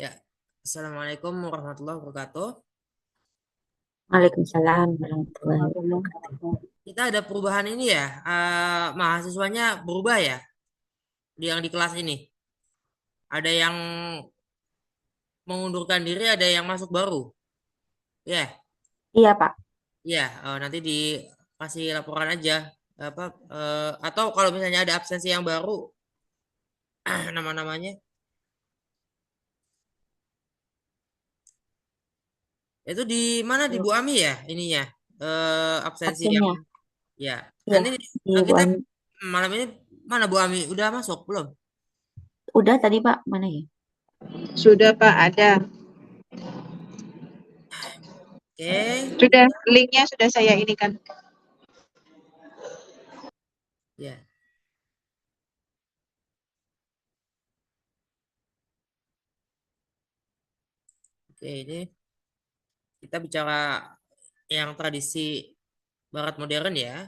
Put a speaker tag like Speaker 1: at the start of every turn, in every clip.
Speaker 1: Ya, Assalamualaikum warahmatullahi wabarakatuh.
Speaker 2: Waalaikumsalam warahmatullahi wabarakatuh.
Speaker 1: Kita ada perubahan ini ya, mahasiswanya berubah ya, yang di kelas ini. Ada yang mengundurkan diri, ada yang masuk baru. Ya,
Speaker 2: Iya, Pak.
Speaker 1: ya, nanti dikasih laporan aja. Apa, atau kalau misalnya ada absensi yang baru, nama-namanya. Itu di mana di Bu Ami ya ininya, absensi yang,
Speaker 2: Absennya.
Speaker 1: ya.
Speaker 2: Iya,
Speaker 1: Nanti
Speaker 2: di Bu
Speaker 1: kita
Speaker 2: Ani.
Speaker 1: malam ini mana Bu Ami? Udah masuk belum?
Speaker 2: Udah tadi, Pak. Mana ya?
Speaker 3: Sudah Pak, ada.
Speaker 1: Oke,
Speaker 3: Sudah, linknya sudah saya ini kan.
Speaker 1: ya. Oke, ini kita bicara yang tradisi Barat modern ya,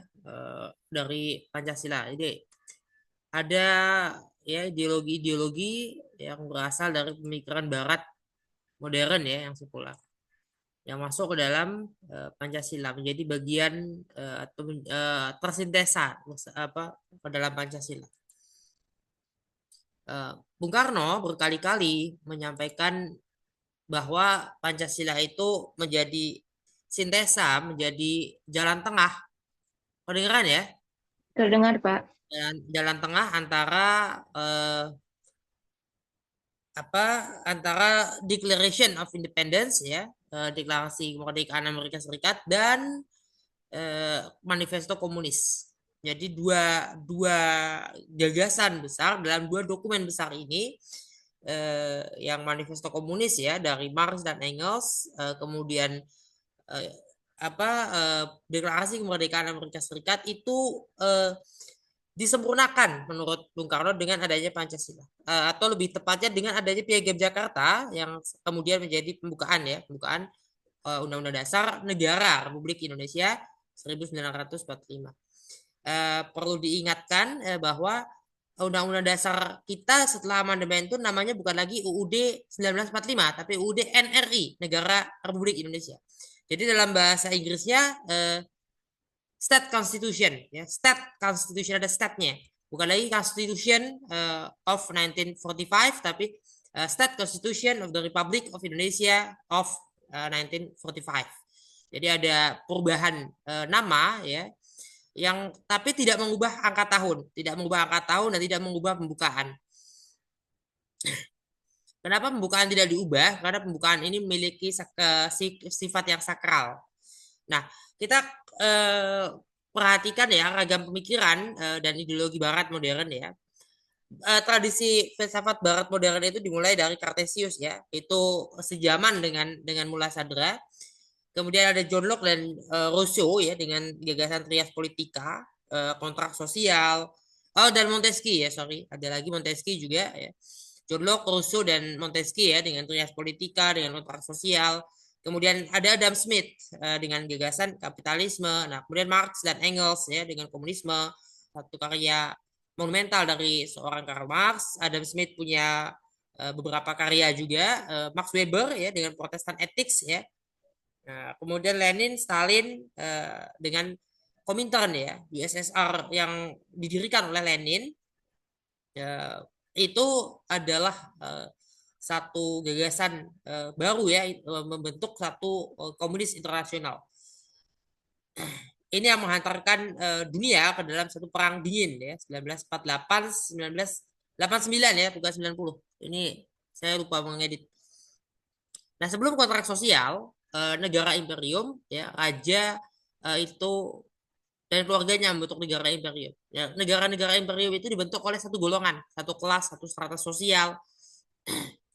Speaker 1: dari Pancasila. Jadi ada ya ideologi-ideologi yang berasal dari pemikiran Barat modern ya yang sekular, yang masuk ke dalam Pancasila menjadi bagian atau tersintesa apa ke dalam Pancasila. Bung Karno berkali-kali menyampaikan bahwa Pancasila itu menjadi sintesa, menjadi jalan tengah. Kedengeran ya?
Speaker 2: Terdengar, Pak.
Speaker 1: Jalan tengah antara eh, apa? Antara Declaration of Independence ya, deklarasi kemerdekaan Amerika Serikat dan manifesto komunis. Jadi dua dua gagasan besar dalam dua dokumen besar ini, yang manifesto komunis ya dari Marx dan Engels, kemudian eh, deklarasi kemerdekaan Amerika Serikat itu disempurnakan menurut Bung Karno dengan adanya Pancasila. Atau lebih tepatnya dengan adanya Piagam Jakarta yang kemudian menjadi pembukaan Undang-Undang Dasar Negara Republik Indonesia 1945. Perlu diingatkan bahwa Undang-Undang Dasar kita setelah amandemen itu namanya bukan lagi UUD 1945 tapi UUD NRI Negara Republik Indonesia. Jadi dalam bahasa Inggrisnya State Constitution ya, State Constitution ada state-nya. Bukan lagi Constitution of 1945 tapi State Constitution of the Republic of Indonesia of 1945. Jadi ada perubahan nama ya, yang tapi tidak mengubah angka tahun, tidak mengubah angka tahun dan tidak mengubah pembukaan. Kenapa pembukaan tidak diubah? Karena pembukaan ini memiliki sifat yang sakral. Nah, kita eh, perhatikan ya ragam pemikiran dan ideologi Barat modern ya. Tradisi filsafat Barat modern itu dimulai dari Cartesius ya, itu sejaman dengan Mulla Sadra. Kemudian ada John Locke dan Rousseau ya dengan gagasan Trias Politica, kontrak sosial. Oh, dan Montesquieu ya, sorry, ada lagi Montesquieu juga ya. John Locke, Rousseau dan Montesquieu ya dengan Trias Politica, dengan kontrak sosial. Kemudian ada Adam Smith dengan gagasan kapitalisme. Nah, kemudian Marx dan Engels ya dengan komunisme. Satu karya monumental dari seorang Karl Marx. Adam Smith punya beberapa karya juga. Max Weber ya dengan Protestant Ethics ya. Nah, kemudian Lenin, Stalin dengan Komintern ya, USSR yang didirikan oleh Lenin, ya, itu adalah satu gagasan baru ya, membentuk satu komunis internasional. Ini yang menghantarkan dunia ke dalam satu perang dingin ya, 1948, 1989 ya, bukan 90. Ini saya lupa mengedit. Nah, sebelum kontrak sosial, negara imperium ya, raja itu dan keluarganya membentuk negara imperium. Ya, negara-negara imperium itu dibentuk oleh satu golongan, satu kelas, satu strata sosial.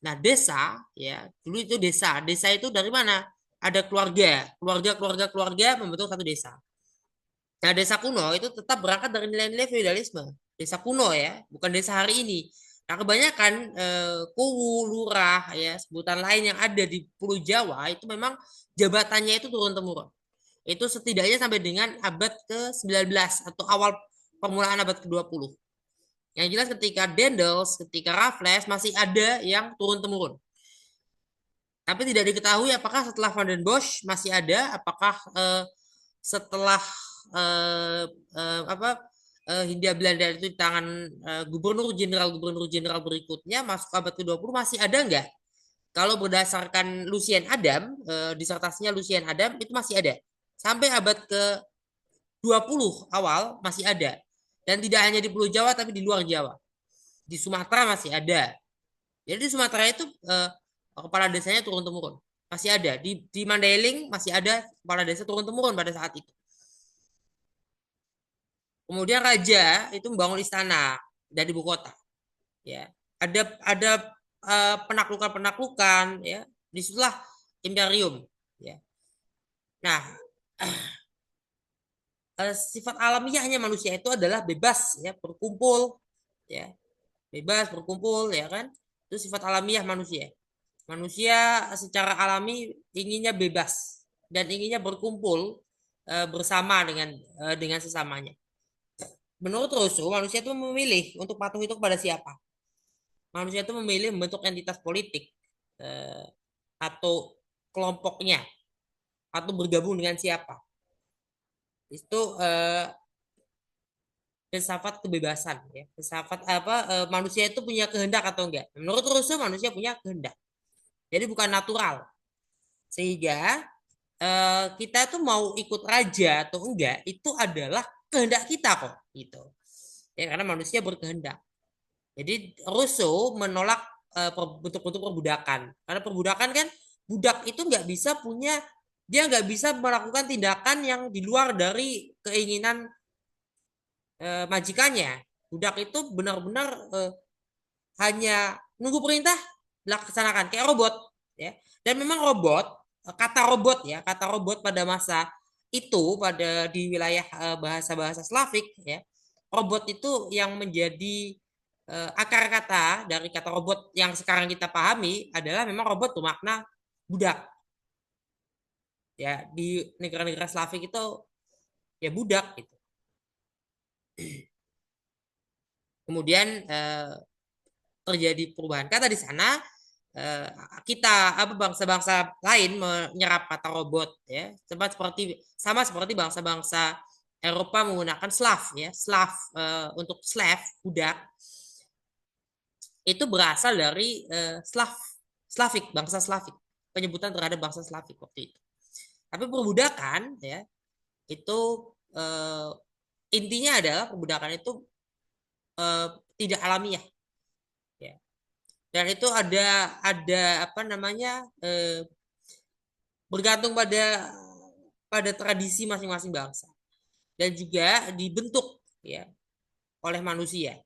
Speaker 1: Nah, desa ya, dulu itu desa. Desa itu dari mana? Ada keluarga, keluarga membentuk satu desa. Nah, desa kuno itu tetap berangkat dari nilai-nilai feodalisme. Desa kuno ya, bukan desa hari ini. Nah, kebanyakan kuwu, lurah, ya, sebutan lain yang ada di Pulau Jawa itu memang jabatannya itu turun-temurun. Itu setidaknya sampai dengan abad ke-19 atau awal permulaan abad ke-20. Yang jelas ketika Dendels, ketika Raffles masih ada yang turun-temurun. Tapi tidak diketahui apakah setelah Van den Bosch masih ada, apakah setelah eh, Hindia Belanda itu di tangan gubernur jenderal berikutnya masuk abad ke-20 masih ada nggak? Kalau berdasarkan Lucien Adam, disertasinya Lucien Adam itu masih ada. Sampai abad ke-20 awal masih ada. Dan tidak hanya di Pulau Jawa tapi di luar Jawa. Di Sumatera masih ada. Jadi di Sumatera itu kepala desanya turun-temurun. Masih ada. Di Mandailing masih ada kepala desa turun-temurun pada saat itu. Kemudian raja itu membangun istana dari ibu kota. Ya, ada penaklukan-penaklukan, ya. Disitulah imperium. Ya. Nah, sifat alamiahnya manusia itu adalah bebas, ya, berkumpul, ya, bebas berkumpul, ya kan? Itu sifat alamiah manusia. Manusia secara alami inginnya bebas dan inginnya berkumpul bersama dengan sesamanya. Menurut Rousseau, manusia itu memilih untuk patuh itu kepada siapa? Manusia itu memilih membentuk entitas politik eh, atau kelompoknya atau bergabung dengan siapa. Itu filsafat kebebasan, ya. Filsafat manusia itu punya kehendak atau enggak? Menurut Rousseau manusia punya kehendak. Jadi bukan natural. Sehingga kita tuh mau ikut raja atau enggak itu adalah kehendak kita kok gitu. Ya karena manusia berkehendak. Jadi Rousseau menolak bentuk-bentuk perbudakan. Karena perbudakan kan budak itu dia nggak bisa melakukan tindakan yang di luar dari keinginan majikannya. Budak itu benar-benar hanya nunggu perintah dilaksanakan kayak robot, ya. Dan memang kata robot pada masa itu di wilayah bahasa-bahasa Slavik, ya. Robot itu yang menjadi akar kata dari kata robot yang sekarang kita pahami adalah memang robot bermakna budak. Ya, di negara-negara Slavik itu ya budak gitu. Kemudian terjadi perubahan kata di sana. eh, kita bangsa-bangsa lain menyerap kata robot, ya sama seperti bangsa-bangsa Eropa menggunakan Slav, ya. Untuk slave budak itu berasal dari bangsa Slavik, penyebutan terhadap bangsa Slavik waktu itu. Tapi perbudakan, ya, itu eh, intinya adalah perbudakan itu eh, tidak alamiah, ya. Dan itu ada apa namanya bergantung pada tradisi masing-masing bangsa dan juga dibentuk, ya, oleh manusia.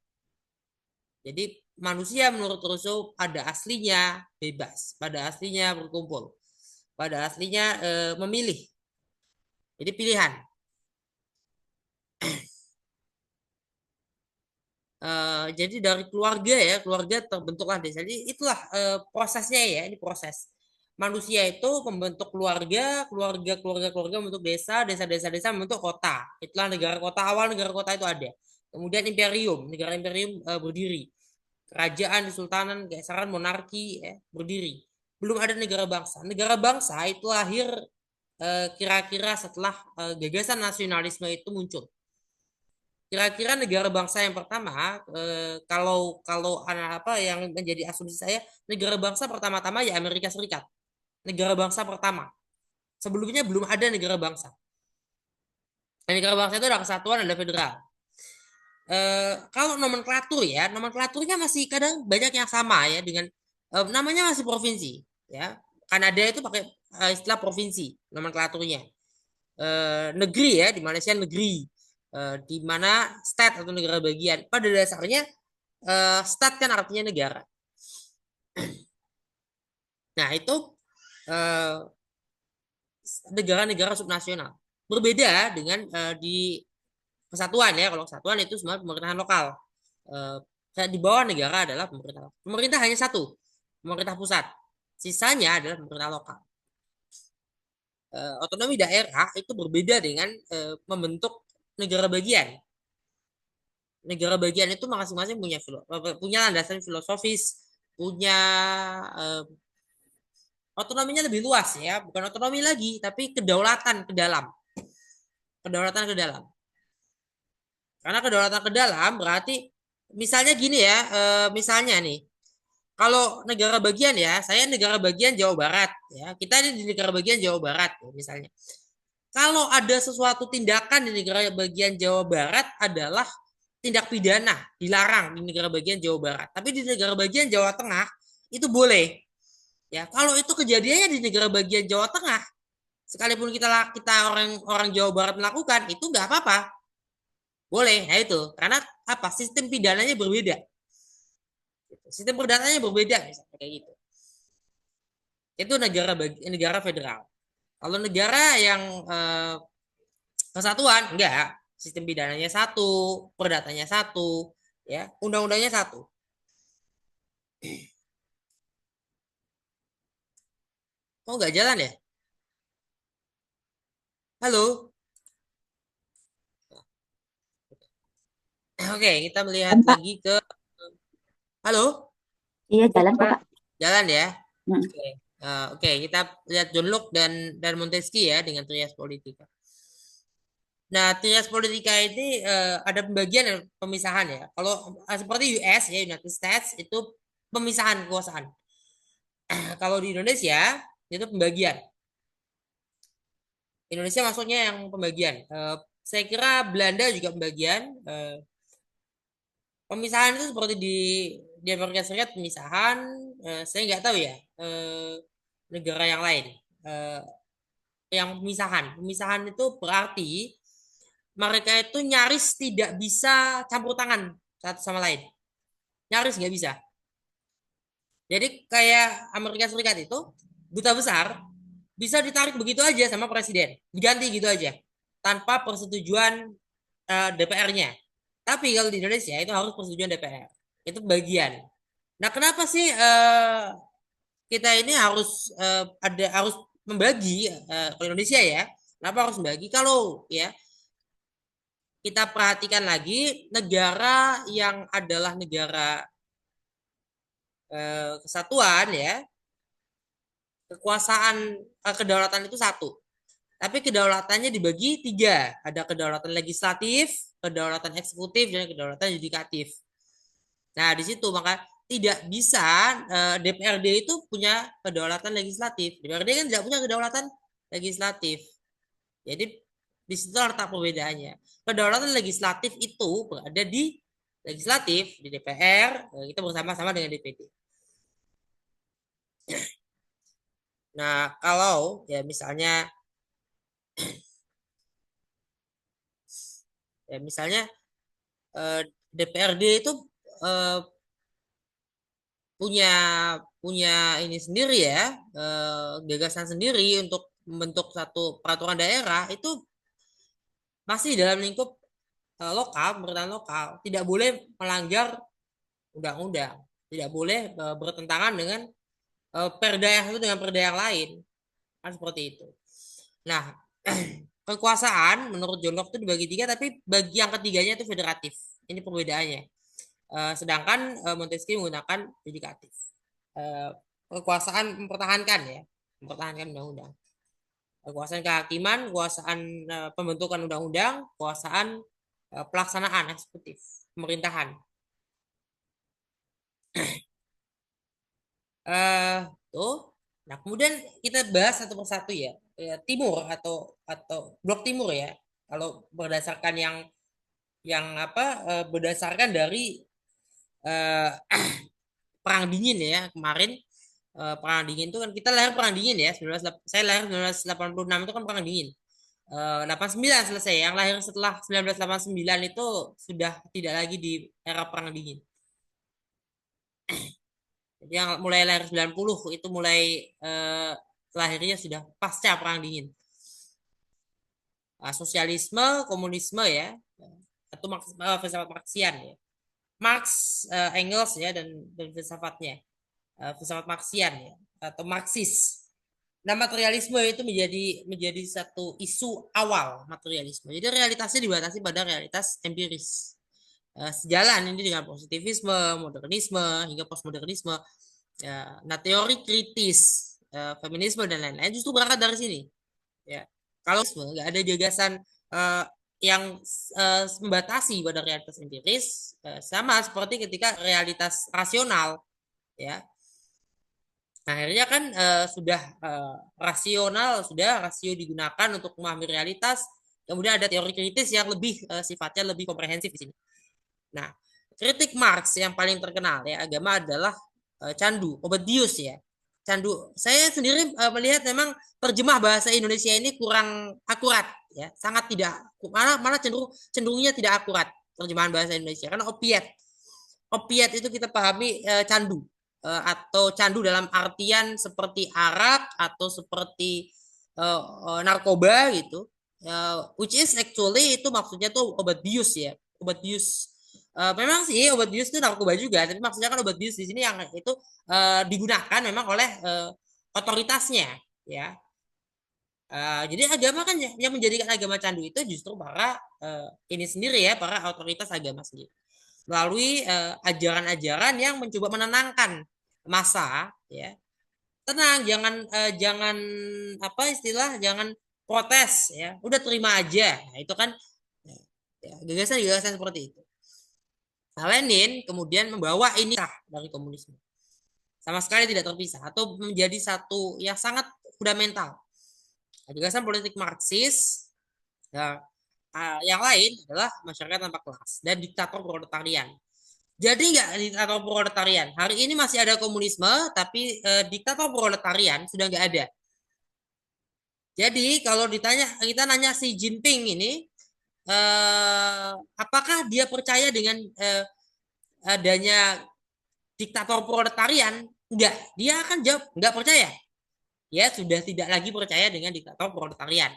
Speaker 1: Jadi manusia menurut Rousseau pada aslinya bebas, pada aslinya berkumpul, pada aslinya memilih. Jadi pilihan. Jadi dari keluarga terbentuklah desa. Jadi itulah prosesnya, ya, ini proses. Manusia itu membentuk keluarga membentuk desa membentuk kota. Itulah negara kota, awal negara kota itu ada. Kemudian negara imperium berdiri. Kerajaan, kesultanan, keisaran, monarki, ya, berdiri. Belum ada negara bangsa. Negara bangsa itu lahir kira-kira setelah gagasan nasionalisme itu muncul. Kira-kira negara bangsa yang pertama, kalau anak apa yang menjadi asumsi saya, negara bangsa pertama-tama ya Amerika Serikat. Negara bangsa pertama. Sebelumnya belum ada negara bangsa. Dan negara bangsa itu ada kesatuan, ada federal. Kalau nomenklaturnya masih kadang banyak yang sama, ya, dengan namanya masih provinsi, ya. Kanada itu pakai istilah provinsi nomenklaturnya. Negeri, ya, di Malaysia negeri. Di mana state atau negara bagian. Pada dasarnya state kan artinya negara. Nah, itu eh, negara-negara subnasional. Berbeda dengan di kesatuan, ya. Kalau kesatuan itu semua pemerintahan lokal. Di bawah negara adalah pemerintah. Pemerintah hanya satu, pemerintah pusat. Sisanya adalah pemerintah lokal. Otonomi daerah itu berbeda dengan membentuk negara bagian. Negara bagian itu masing-masing punya landasan filosofis, punya Otonominya lebih luas ya, bukan otonomi lagi, tapi kedaulatan ke dalam. Kedaulatan ke dalam. Karena kedaulatan ke dalam berarti misalnya gini ya, misalnya nih, kalau negara bagian ya, saya negara bagian Jawa Barat ya, kita ini di negara bagian Jawa Barat ya, misalnya. Kalau ada sesuatu tindakan di negara bagian Jawa Barat adalah tindak pidana, dilarang di negara bagian Jawa Barat. Tapi di negara bagian Jawa Tengah itu boleh. Ya, kalau itu kejadiannya di negara bagian Jawa Tengah, sekalipun kita orang Jawa Barat melakukan, itu nggak apa-apa. Boleh, nah itu. Karena apa? Sistem pidananya berbeda. Sistem perdananya berbeda misalnya kayak gitu. Itu negara federal. Kalau negara yang kesatuan enggak, sistem pidananya satu, perdatanya satu, ya, undang-undangnya satu. Kok nggak jalan ya? Halo? Oke, kita melihat
Speaker 2: Pak.
Speaker 1: lagi ke halo?
Speaker 2: Iya, jalan kok, Pak.
Speaker 1: Jalan ya?
Speaker 2: Hmm.
Speaker 1: Oke. Oke, kita lihat John Locke dan Montesquieu ya dengan Trias Politica. Nah, Trias Politica ini ada pembagian dan pemisahan ya. Kalau seperti US ya, United States itu pemisahan kekuasaan. Kalau di Indonesia itu pembagian. Indonesia masuknya yang pembagian. Saya kira Belanda juga pembagian. Pemisahan itu seperti di Amerika Serikat pemisahan. Saya nggak tahu ya negara yang lain. Yang pemisahan itu berarti mereka itu nyaris tidak bisa campur tangan satu sama lain. Nyaris nggak bisa. Jadi kayak Amerika Serikat itu duta besar bisa ditarik begitu aja sama presiden, diganti gitu aja tanpa persetujuan DPR-nya. Tapi kalau di Indonesia itu harus persetujuan DPR. Itu bagian. Nah, kenapa sih kita ini harus membagi kalau Indonesia ya? Kenapa harus membagi? Kalau ya kita perhatikan lagi negara yang adalah negara kesatuan ya, kekuasaan kedaulatan itu satu. Tapi kedaulatannya dibagi tiga. Ada kedaulatan legislatif, kedaulatan eksekutif, dan kedaulatan yudikatif. Nah, di situ maka tidak bisa DPRD itu punya kedaulatan legislatif. DPRD kan tidak punya kedaulatan legislatif. Jadi di situ letak perbedaannya. Kedaulatan legislatif itu berada di legislatif, di DPR, kita bersama-sama dengan DPD. Nah, kalau ya misalnya DPRD itu punya punya ini sendiri ya, gagasan sendiri untuk membentuk satu peraturan daerah itu masih dalam lingkup lokal, pemerintahan lokal, tidak boleh melanggar undang-undang, tidak boleh bertentangan dengan perda yang satu dengan perda yang lain, kan seperti itu. Nah, kekuasaan menurut John Locke itu dibagi tiga, tapi bagi yang ketiganya itu federatif. Ini perbedaannya. Sedangkan Montesquieu menggunakan yudikatif. Kekuasaan mempertahankan undang-undang. Kekuasaan kehakiman, kekuasaan pembentukan undang-undang, kekuasaan pelaksanaan eksekutif, pemerintahan. Tuh. Nah, kemudian kita bahas satu persatu ya. Timur atau blok timur ya. Kalau berdasarkan berdasarkan dari perang dingin ya kemarin. Perang dingin itu kan kita lahir perang dingin ya. Saya lahir 1986 itu kan perang dingin. 89 selesai. Yang lahir setelah 1989 itu sudah tidak lagi di era perang dingin. Jadi yang mulai lahir 90 itu mulai lahirnya sudah pasca perang dingin. Sosialisme, komunisme ya, atau filsafat Marxian ya. Marx, Engels ya dan filsafatnya, filsafat Marxian ya atau Marxis. Nah, materialisme itu menjadi satu isu awal materialisme. Jadi realitasnya dibatasi pada realitas empiris. Sejalan ini dengan positivisme, modernisme hingga postmodernisme. Ya, nah, teori kritis feminisme dan lain-lain justru berangkat dari sini. Ya, kalau nggak ada gagasan yang membatasi pada realitas empiris, sama seperti ketika realitas rasional, ya. Nah, akhirnya kan sudah rasio digunakan untuk memahami realitas. Kemudian ada teori kritis yang lebih sifatnya lebih komprehensif di sini. Nah, kritik Marx yang paling terkenal ya agama adalah candu, Obedius ya. Candu. Saya sendiri melihat memang terjemah bahasa Indonesia ini kurang akurat ya, sangat tidak malah cenderungnya tidak akurat terjemahan bahasa Indonesia karena opiat. Opiat itu kita pahami candu atau candu dalam artian seperti arak atau seperti narkoba gitu. Which is actually itu maksudnya tuh obat bius ya, obat bius. Memang sih obat bius itu narkoba juga, tapi maksudnya kan obat bius di sini yang itu digunakan memang oleh otoritasnya, ya. Jadi agama kan yang menjadikan agama candu itu justru para ini sendiri ya, para otoritas agama sendiri melalui ajaran-ajaran yang mencoba menenangkan massa, ya. Tenang, jangan apa istilah, jangan protes ya, udah terima aja. Nah, itu kan ya, gagasan-gagasan seperti itu. Nah, Lenin kemudian membawa ini dari komunisme. Sama sekali tidak terpisah atau menjadi satu yang sangat fundamental. Nah, gagasan politik Marxis ya, yang lain adalah masyarakat tanpa kelas dan diktator proletarian. Jadi nggak diktator proletarian. Hari ini masih ada komunisme, tapi diktator proletarian sudah nggak ada. Jadi kalau ditanya, kita nanya si Jinping ini, apakah dia percaya dengan adanya diktator proletarian? Enggak. Dia akan jawab nggak percaya. Dia sudah tidak lagi percaya dengan diktator proletarian.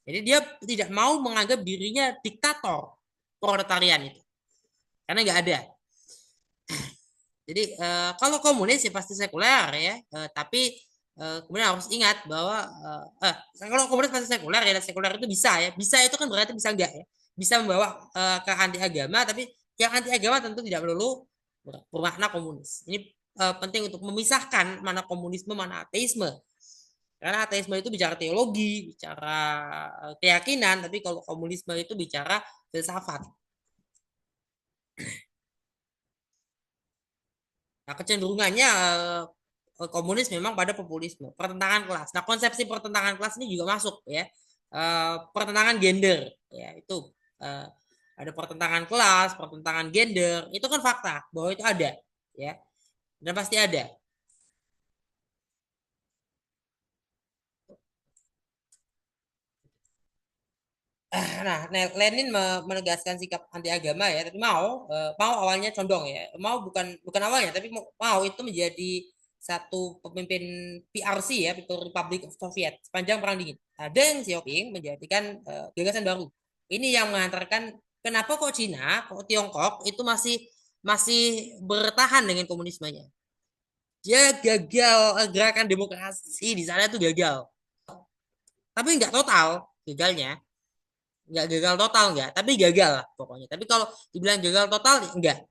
Speaker 1: Jadi dia tidak mau menganggap dirinya diktator proletarian itu, karena nggak ada. Jadi kalau komunis ya pasti sekuler ya, tapi kemudian harus ingat bahwa kalau komunis pasti sekuler ya, sekuler itu bisa ya, bisa itu kan berarti bisa enggak ya, bisa membawa ke anti agama, tapi yang anti agama tentu tidak perlu bermakna komunis. Ini penting untuk memisahkan mana komunisme mana ateisme, karena ateisme itu bicara teologi, bicara keyakinan, tapi kalau komunisme itu bicara filsafat. Nah, kecenderungannya komunis memang pada populisme, pertentangan kelas. Nah, konsepsi pertentangan kelas ini juga masuk ya. Pertentangan gender ya, itu ada pertentangan kelas, pertentangan gender, itu kan fakta bahwa itu ada ya. Dan pasti ada. Nah, Lenin menegaskan sikap anti agama ya, tapi mau awalnya condong ya, mau bukan awalnya, tapi mau itu menjadi satu pemimpin PRC ya, People Republic of Soviet sepanjang Perang Dingin. Nah, Deng Xiaoping menjadikan gagasan baru. Ini yang mengantarkan kenapa kok Cina, kok Tiongkok itu masih masih bertahan dengan komunismenya. Dia gagal gerakan demokrasi di sana tuh gagal, tapi nggak total gagalnya, nggak gagal total nggak, tapi gagal lah pokoknya. Tapi kalau dibilang gagal total enggak,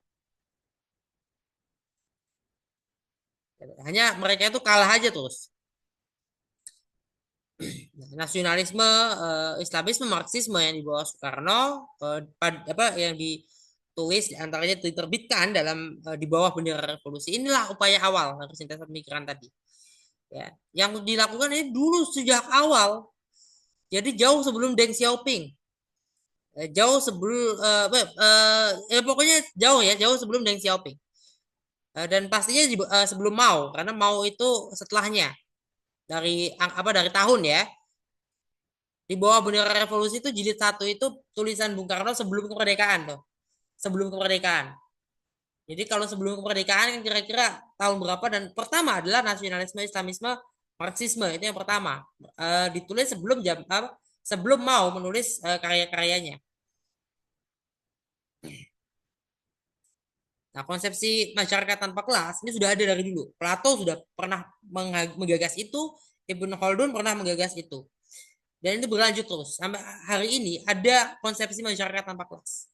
Speaker 1: hanya mereka itu kalah aja terus. Nasionalisme, Islamisme, Marxisme yang dibawa Soekarno, apa yang ditulis antaranya diterbitkan dalam di bawah bendera revolusi, inilah upaya awal dari sintesa pemikiran tadi ya, yang dilakukan ini dulu sejak awal, jadi jauh sebelum Deng Xiaoping. Jauh sebelum pokoknya jauh sebelum Deng Xiaoping. Dan pastinya sebelum Mao, karena Mao itu setelahnya dari tahun ya. Di bawah bendera revolusi itu jilid 1 itu tulisan Bung Karno sebelum kemerdekaan tuh. Sebelum kemerdekaan. Jadi kalau sebelum kemerdekaan kan kira-kira tahun berapa, dan pertama adalah nasionalisme, Islamisme, Marxisme, itu yang pertama. Ditulis sebelum Mao menulis karya-karyanya. Nah, konsepsi masyarakat tanpa kelas ini sudah ada dari dulu. Plato sudah pernah menggagas itu, Ibn Khaldun pernah menggagas itu. Dan itu berlanjut terus. Sampai hari ini ada konsepsi masyarakat tanpa kelas.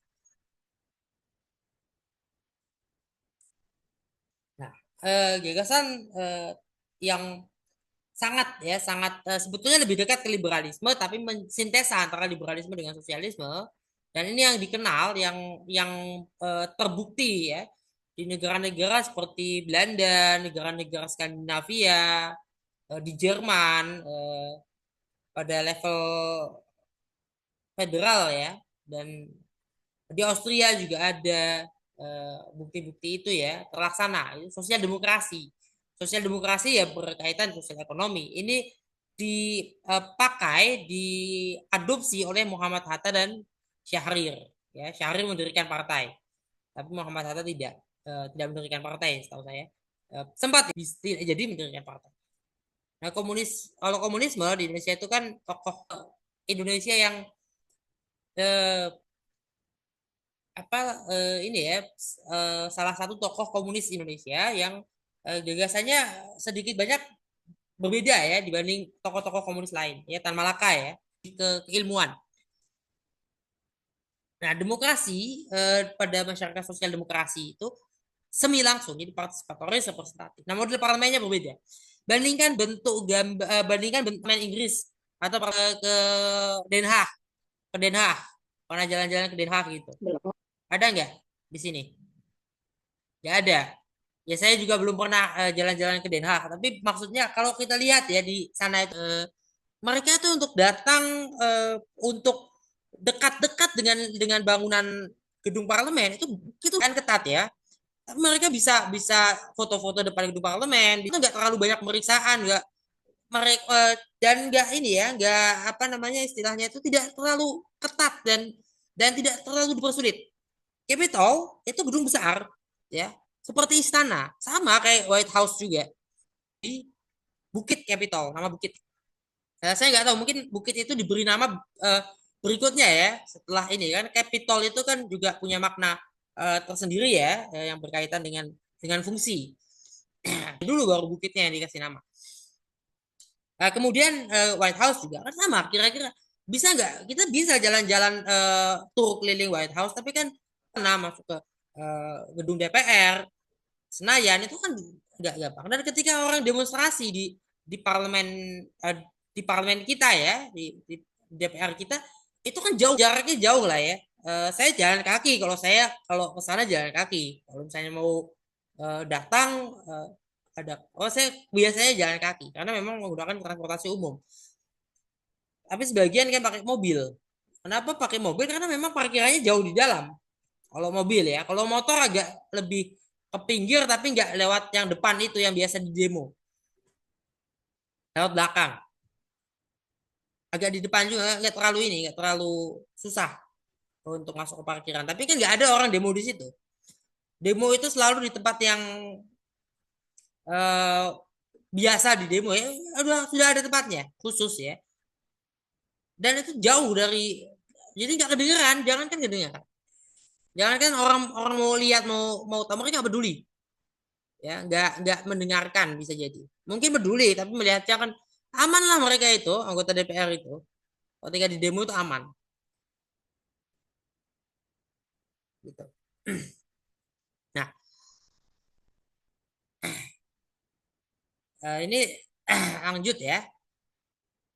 Speaker 1: Nah, gagasan yang sangat sebetulnya lebih dekat ke liberalisme, tapi mensintesa antara liberalisme dengan sosialisme. Dan ini yang dikenal, yang terbukti ya di negara-negara seperti Belanda, negara-negara Skandinavia, di Jerman, pada level federal ya, dan di Austria juga ada bukti-bukti itu ya terlaksana. Itu sosial demokrasi. Sosial demokrasi ya berkaitan sosial ekonomi. Ini dipakai, diadopsi oleh Muhammad Hatta dan Syahrir. Ya, Syahrir mendirikan partai, tapi Muhammad Hatta tidak mendirikan partai, setahu saya. Sempat jadi mendirikan partai. Nah, kalau komunisme di Indonesia itu kan tokoh Indonesia yang eh, apa ini ya salah satu tokoh komunis Indonesia yang gagasannya sedikit banyak berbeda ya dibanding tokoh-tokoh komunis lain ya, Tan Malaka ya, keilmuan. Nah, demokrasi pada masyarakat sosial demokrasi itu semi langsung, jadi partisipatoris representatif. Nah, model parlemennya berbeda. Bandingkan bentuk parlemen Inggris atau ke Den Haag, ke Den Haag. Pernah jalan-jalan ke Den Haag gitu.
Speaker 2: Belum.
Speaker 1: Ada nggak di sini? Nggak ada. Ya saya juga belum pernah jalan-jalan ke Den Haag. Tapi maksudnya kalau kita lihat ya di sana itu mereka itu untuk datang untuk dekat-dekat dengan bangunan gedung parlemen itu kan ketat ya. Tapi mereka bisa bisa foto-foto depan gedung parlemen. Itu nggak terlalu banyak pemeriksaan, nggak mereka dan nggak ini ya, nggak apa namanya istilahnya itu tidak terlalu ketat dan tidak terlalu dipersulit. Capitol itu gedung besar ya, seperti istana, sama kayak White House juga di Bukit Capitol, nama bukit. Saya nggak tahu, mungkin bukit itu diberi nama berikutnya ya setelah ini kan. Capitol itu kan juga punya makna tersendiri ya, yang berkaitan dengan fungsi. Dulu baru bukitnya yang dikasih nama. Kemudian White House juga kan sama, kira-kira bisa nggak kita bisa jalan-jalan tur keliling White House, tapi kan masuk ke gedung DPR Senayan itu kan nggak gampang. Dan ketika orang demonstrasi di parlemen eh, di parlemen kita ya, di DPR kita itu kan jauh, jaraknya jauh lah ya. Saya jalan kaki, kalau ke sana jalan kaki. Kalau misalnya mau datang saya biasanya jalan kaki karena memang menggunakan transportasi umum. Tapi sebagian kan pakai mobil. Kenapa pakai mobil? Karena memang parkirannya jauh di dalam. Kalau mobil ya, kalau motor agak lebih ke pinggir tapi nggak lewat yang depan itu yang biasa di demo. Lewat belakang. Agak di depan juga nggak terlalu susah untuk masuk ke parkiran. Tapi kan nggak ada orang demo di situ. Demo itu selalu di tempat yang eh, biasa di demo ya. Sudah ada tempatnya khusus ya. Dan itu jauh dari, jadi nggak kedengeran, jangan kan kedengeran. Jangan kan orang orang mau lihat mau tahu, mereka nggak peduli ya, nggak mendengarkan, bisa jadi mungkin peduli tapi melihatnya kan aman lah, mereka itu anggota DPR itu ketika di demo itu aman gitu. Nah, ini lanjut ya,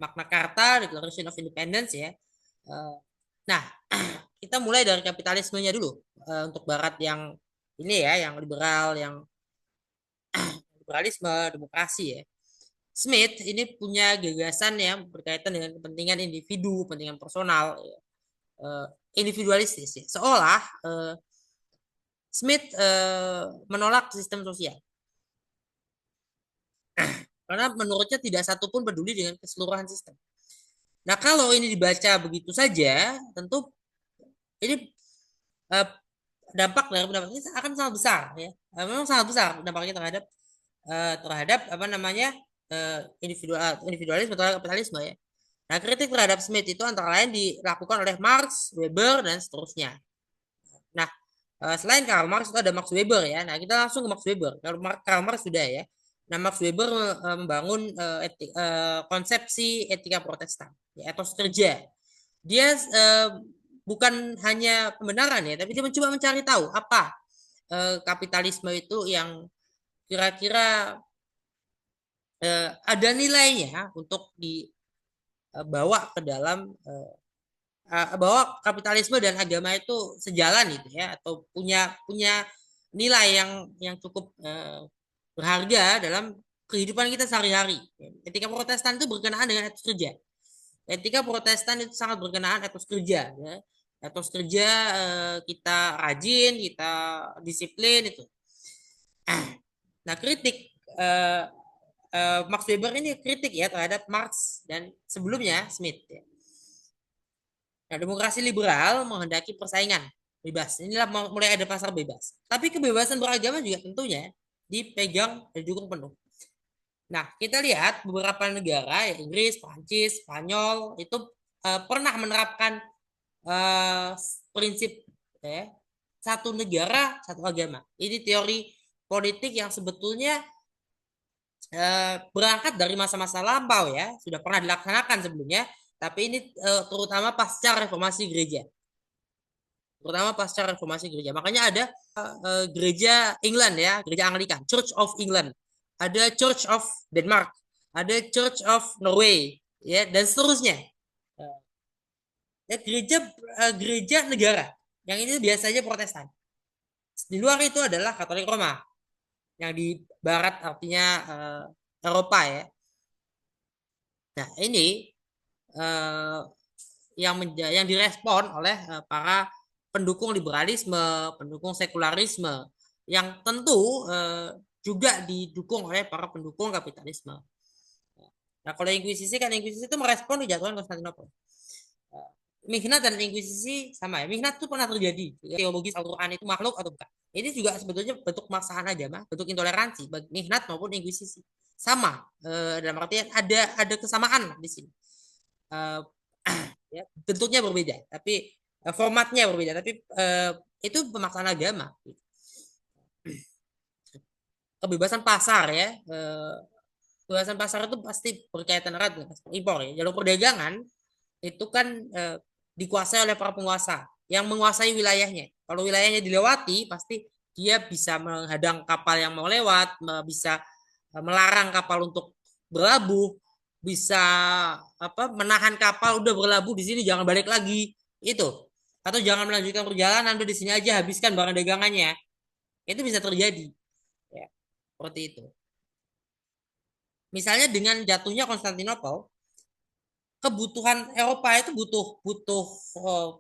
Speaker 1: Magna Carta, Declaration of Independence ya. Nah, kita mulai dari kapitalismenya dulu. Untuk Barat yang ini ya, yang liberal, yang liberalisme, demokrasi ya. Smith ini punya gagasan yang berkaitan dengan kepentingan individu, kepentingan personal, ya. Individualistis ya. Seolah Smith menolak sistem sosial. Karena menurutnya tidak satupun peduli dengan keseluruhan sistem. Nah, kalau ini dibaca begitu saja, tentu ini eh, dampak dari pendapat ini akan sangat besar ya. Memang sangat besar dampaknya terhadap apa namanya individualisme atau kapitalisme ya. Nah, kritik terhadap Smith itu antara lain dilakukan oleh Marx, Weber, dan seterusnya. Nah, selain Karl Marx itu ada Max Weber ya. Nah, kita langsung ke Max Weber. Kalau Karl Marx sudah ya. Nah, Max Weber membangun konsepsi etika Protestan, ya, etos kerja. Dia bukan hanya pembenaran ya, tapi dia mencoba mencari tahu apa kapitalisme itu yang kira-kira ada nilainya untuk dibawa ke dalam bahwa kapitalisme dan agama itu sejalan gitu ya, atau punya punya nilai yang cukup berharga dalam kehidupan kita sehari-hari. Etika Protestan itu berkenaan dengan etos kerja. Etika Protestan itu sangat berkenaan etos kerja, ya. Etos kerja, kita rajin, kita disiplin itu. Nah, kritik Max Weber ini kritik ya terhadap Marx dan sebelumnya Smith. Ya. Nah, demokrasi liberal menghendaki persaingan bebas. Inilah mulai ada pasar bebas. Tapi kebebasan beragama juga tentunya dipegang dan didukung penuh. Nah, kita lihat beberapa negara, ya, Inggris, Prancis, Spanyol, itu pernah menerapkan eh, prinsip ya, satu negara, satu agama. Ini teori politik yang sebetulnya berangkat dari masa-masa lampau ya, sudah pernah dilaksanakan sebelumnya, tapi ini terutama pasca reformasi gereja. Terutama pasca reformasi gereja. Makanya ada gereja England ya, gereja Anglikan, Church of England. Ada Church of Denmark, ada Church of Norway, ya, dan seterusnya. Ya, gereja negara. Yang ini biasanya Protestan. Di luar itu adalah Katolik Roma. Yang di barat artinya Eropa ya. Nah, ini yang direspon oleh para pendukung liberalisme, pendukung sekularisme, yang tentu juga didukung oleh para pendukung kapitalisme. Nah, kalau Inkuisisi kan Inkuisisi itu merespon kejatuhan Konstantinopel. Mihnat dan Inkuisisi sama ya. Mihnat itu pernah terjadi. Teologis Al-Quran itu makhluk atau bukan. Ini juga sebetulnya bentuk pemaksaan agama, bentuk intoleransi bagi Mihnat maupun Inkuisisi. Sama. Dalam artian ada kesamaan di sini. Ya, bentuknya berbeda, tapi formatnya berbeda, tapi itu pemaksaan agama. Kebebasan pasar ya. Kebebasan pasar itu pasti berkaitan erat dengan impor ya. Jalur perdagangan itu kan dikuasai oleh para penguasa yang menguasai wilayahnya. Kalau wilayahnya dilewati, pasti dia bisa menghadang kapal yang mau lewat, bisa melarang kapal untuk berlabuh, bisa menahan kapal udah berlabuh di sini jangan balik lagi itu, atau jangan melanjutkan perjalanan udah di sini aja habiskan barang dagangannya. Itu bisa terjadi ya, seperti itu. Misalnya dengan jatuhnya Konstantinopel, kebutuhan Eropa itu butuh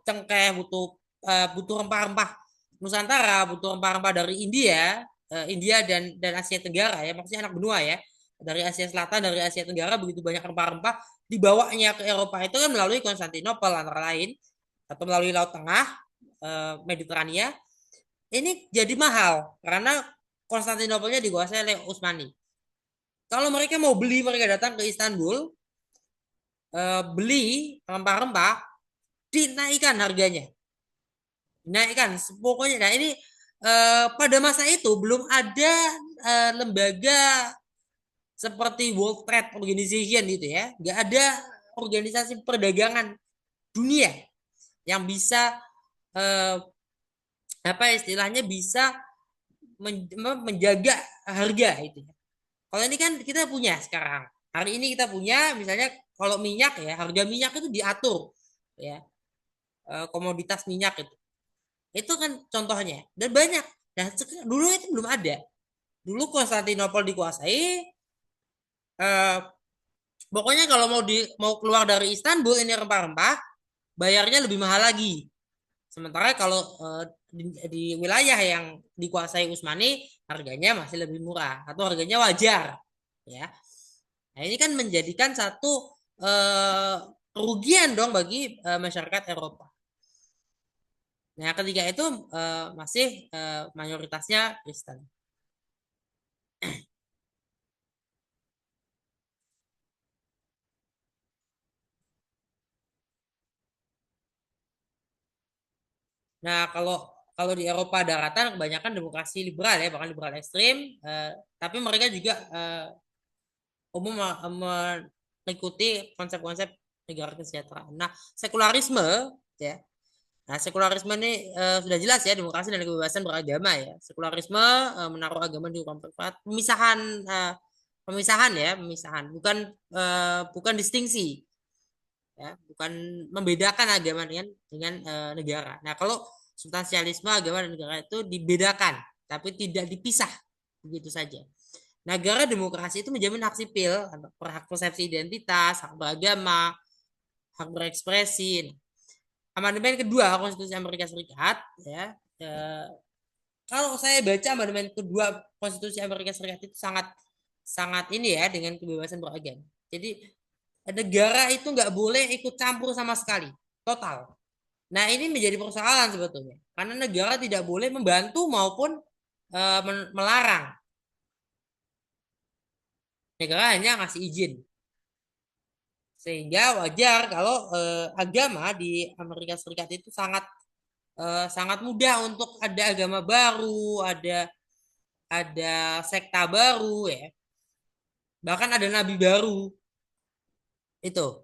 Speaker 1: cengkeh, butuh rempah-rempah Nusantara, butuh rempah-rempah dari India dan Asia Tenggara ya, maksudnya anak benua ya, dari Asia Selatan, dari Asia Tenggara begitu banyak rempah-rempah dibawanya ke Eropa itu kan melalui Konstantinopel antara lain, atau melalui Laut Tengah, Mediterania. Ini jadi mahal karena Konstantinopelnya dikuasai oleh Utsmani. Kalau mereka mau beli, mereka datang ke Istanbul, beli rempah-rempah, dinaikkan harganya, dinaikkan pokoknya. Nah ini pada masa itu belum ada lembaga seperti World Trade Organization gitu ya, nggak ada organisasi perdagangan dunia yang bisa apa istilahnya bisa menjaga harga itu. Kalau ini kan kita punya sekarang. Hari ini kita punya misalnya kalau minyak ya, harga minyak itu diatur ya. Komoditas minyak itu. Itu kan contohnya. Dan banyak. Nah, dulu itu belum ada. Dulu Konstantinopel dikuasai pokoknya kalau mau keluar dari Istanbul ini rempah-rempah bayarnya lebih mahal lagi. Sementara kalau di wilayah yang dikuasai Utsmani harganya masih lebih murah atau harganya wajar ya. Nah, ini kan menjadikan satu kerugian dong bagi masyarakat Eropa. Nah, ketika itu masih mayoritasnya Kristen. Nah, kalau di Eropa daratan kebanyakan demokrasi liberal ya, bahkan liberal ekstrim, tapi mereka juga umum mengikuti konsep-konsep negara kesejahteraan. Nah, sekularisme ya. Nah, sekularisme ini sudah jelas ya, demokrasi dan kebebasan beragama ya. Sekularisme menaruh agama di ruang privat, pemisahan pemisahan ya, pemisahan, bukan distingsi, ya, bukan membedakan agama dengan negara. Nah, kalau substansialisme agama dan negara itu dibedakan, tapi tidak dipisah begitu saja. Negara demokrasi itu menjamin hak sipil, hak persepsi identitas, hak beragama, hak berekspresi. Amandemen kedua Konstitusi Amerika Serikat, ya, kalau saya baca amandemen kedua Konstitusi Amerika Serikat itu sangat sangat ini ya dengan kebebasan beragama. Jadi negara itu nggak boleh ikut campur sama sekali, total. Nah ini menjadi persoalan sebetulnya, karena negara tidak boleh membantu maupun melarang. Negara hanya ngasih izin. Sehingga wajar kalau agama di Amerika Serikat itu sangat mudah untuk ada agama baru, ada sekta baru ya. Bahkan ada nabi baru. Itu.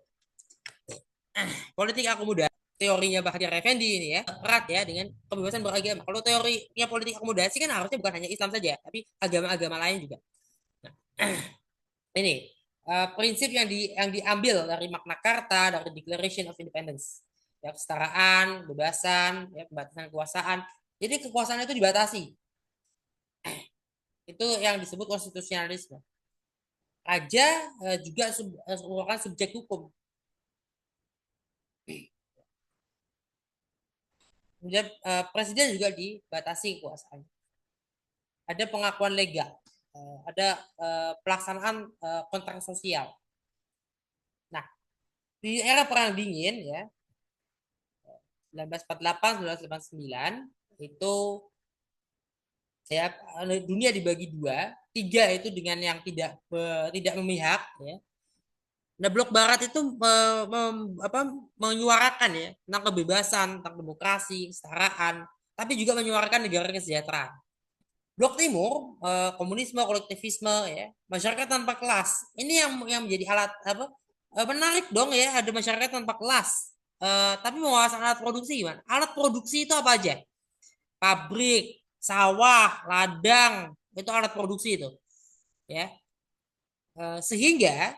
Speaker 1: Politik akomodasi teorinya Bahtiar Effendi ini ya erat ya dengan kebebasan beragama. Kalau teorinya politik akomodasi kan harusnya bukan hanya Islam saja, tapi agama-agama lain juga. Nah, ini prinsip yang diambil dari Magna Carta, dari Declaration of Independence, ya kesetaraan, kebebasan, ya pembatasan kekuasaan. Jadi kekuasaan itu dibatasi. Itu yang disebut konstitusionalisme. Raja juga merupakan subjek hukum. Kemudian presiden juga dibatasi kekuasaannya. Ada pengakuan legal, ada pelaksanaan kontrak sosial. Nah, di era Perang Dingin ya, 1948, 1989 itu ya dunia dibagi dua, tiga itu dengan yang tidak memihak ya. Nah, blok barat itu menyuarakan ya tentang kebebasan, tentang demokrasi, kesetaraan, tapi juga menyuarakan negara kesejahteraan. Blok timur, komunisme, kolektivisme ya, masyarakat tanpa kelas. Ini yang menjadi alat menarik dong ya, ada masyarakat tanpa kelas. Tapi menguasai alat produksi gimana? Alat produksi itu apa aja? Pabrik, sawah, ladang, itu alat produksi itu. Ya. Sehingga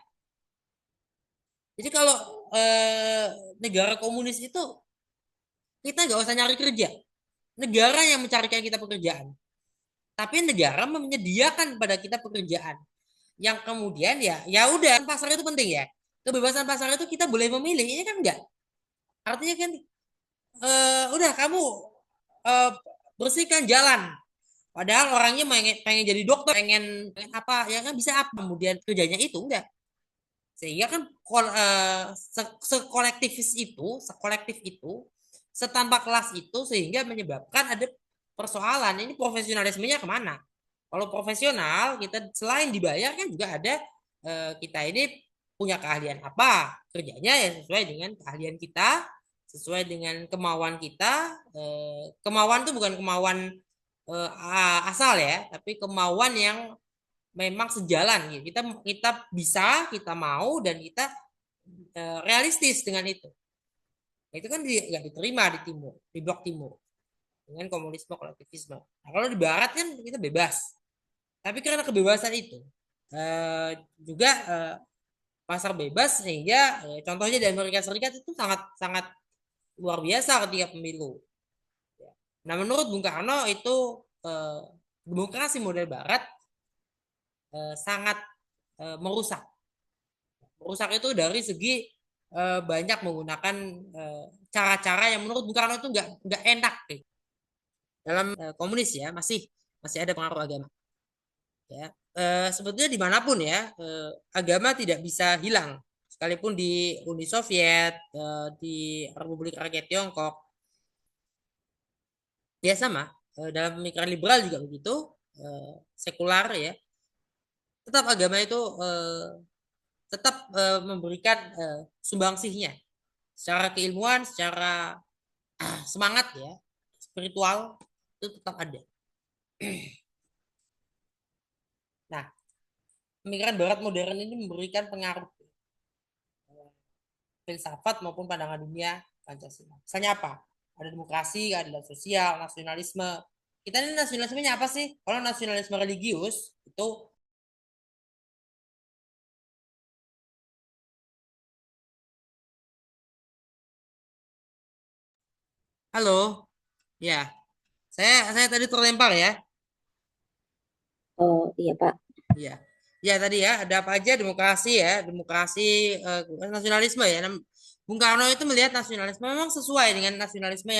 Speaker 1: jadi kalau negara komunis itu kita nggak usah nyari kerja, negara yang mencarikan kita pekerjaan, tapi negara menyediakan pada kita pekerjaan, yang kemudian ya udah pasar itu penting ya, kebebasan pasar itu kita boleh memilih, ini kan enggak, artinya kan udah kamu eh, bersihkan jalan, padahal orangnya pengen jadi dokter, pengen apa ya kan bisa apa, kemudian kerjanya itu enggak. Sehingga kan sekolektif itu, setanpa kelas itu, sehingga menyebabkan ada persoalan. Ini profesionalismenya kemana? Kalau profesional, kita selain dibayar kan juga ada kita ini punya keahlian apa, kerjanya ya sesuai dengan keahlian kita, sesuai dengan kemauan kita. Kemauan itu bukan kemauan asal ya, tapi kemauan yang memang sejalan gitu. Kita bisa, kita mau, dan kita realistis dengan itu. Nah, itu kan nggak diterima di timur, di blok timur dengan komunisme kolektivisme. Nah, kalau di barat kan kita bebas. Tapi karena kebebasan itu juga pasar bebas, sehingga contohnya di Amerika Serikat itu sangat sangat luar biasa ketika pemilu. Nah, menurut Bung Karno itu demokrasi model barat sangat merusak. Merusak itu dari segi banyak menggunakan cara-cara yang menurut Bung Karno itu nggak enak gitu. Dalam komunis ya masih ada pengaruh agama. Ya, sebetulnya dimanapun ya agama tidak bisa hilang. Sekalipun di Uni Soviet, di Republik Rakyat Tiongkok, ya sama. Dalam pemikiran liberal juga begitu, sekular ya. Tetap agama itu tetap memberikan sumbangsihnya secara keilmuan, secara semangat ya, spiritual itu tetap ada. Nah, pemikiran Barat modern ini memberikan pengaruh filsafat maupun pandangan dunia Pancasila. Misalnya apa? Ada demokrasi, keadilan sosial, nasionalisme. Kita ini nasionalismenya apa sih? Kalau nasionalisme religius itu Halo, ya, saya tadi terlempar ya.
Speaker 2: Oh iya Pak.
Speaker 1: Iya. Ya tadi ya, ada apa aja demokrasi ya, demokrasi nasionalisme ya. Bung Karno itu melihat nasionalisme memang sesuai dengan nasionalisme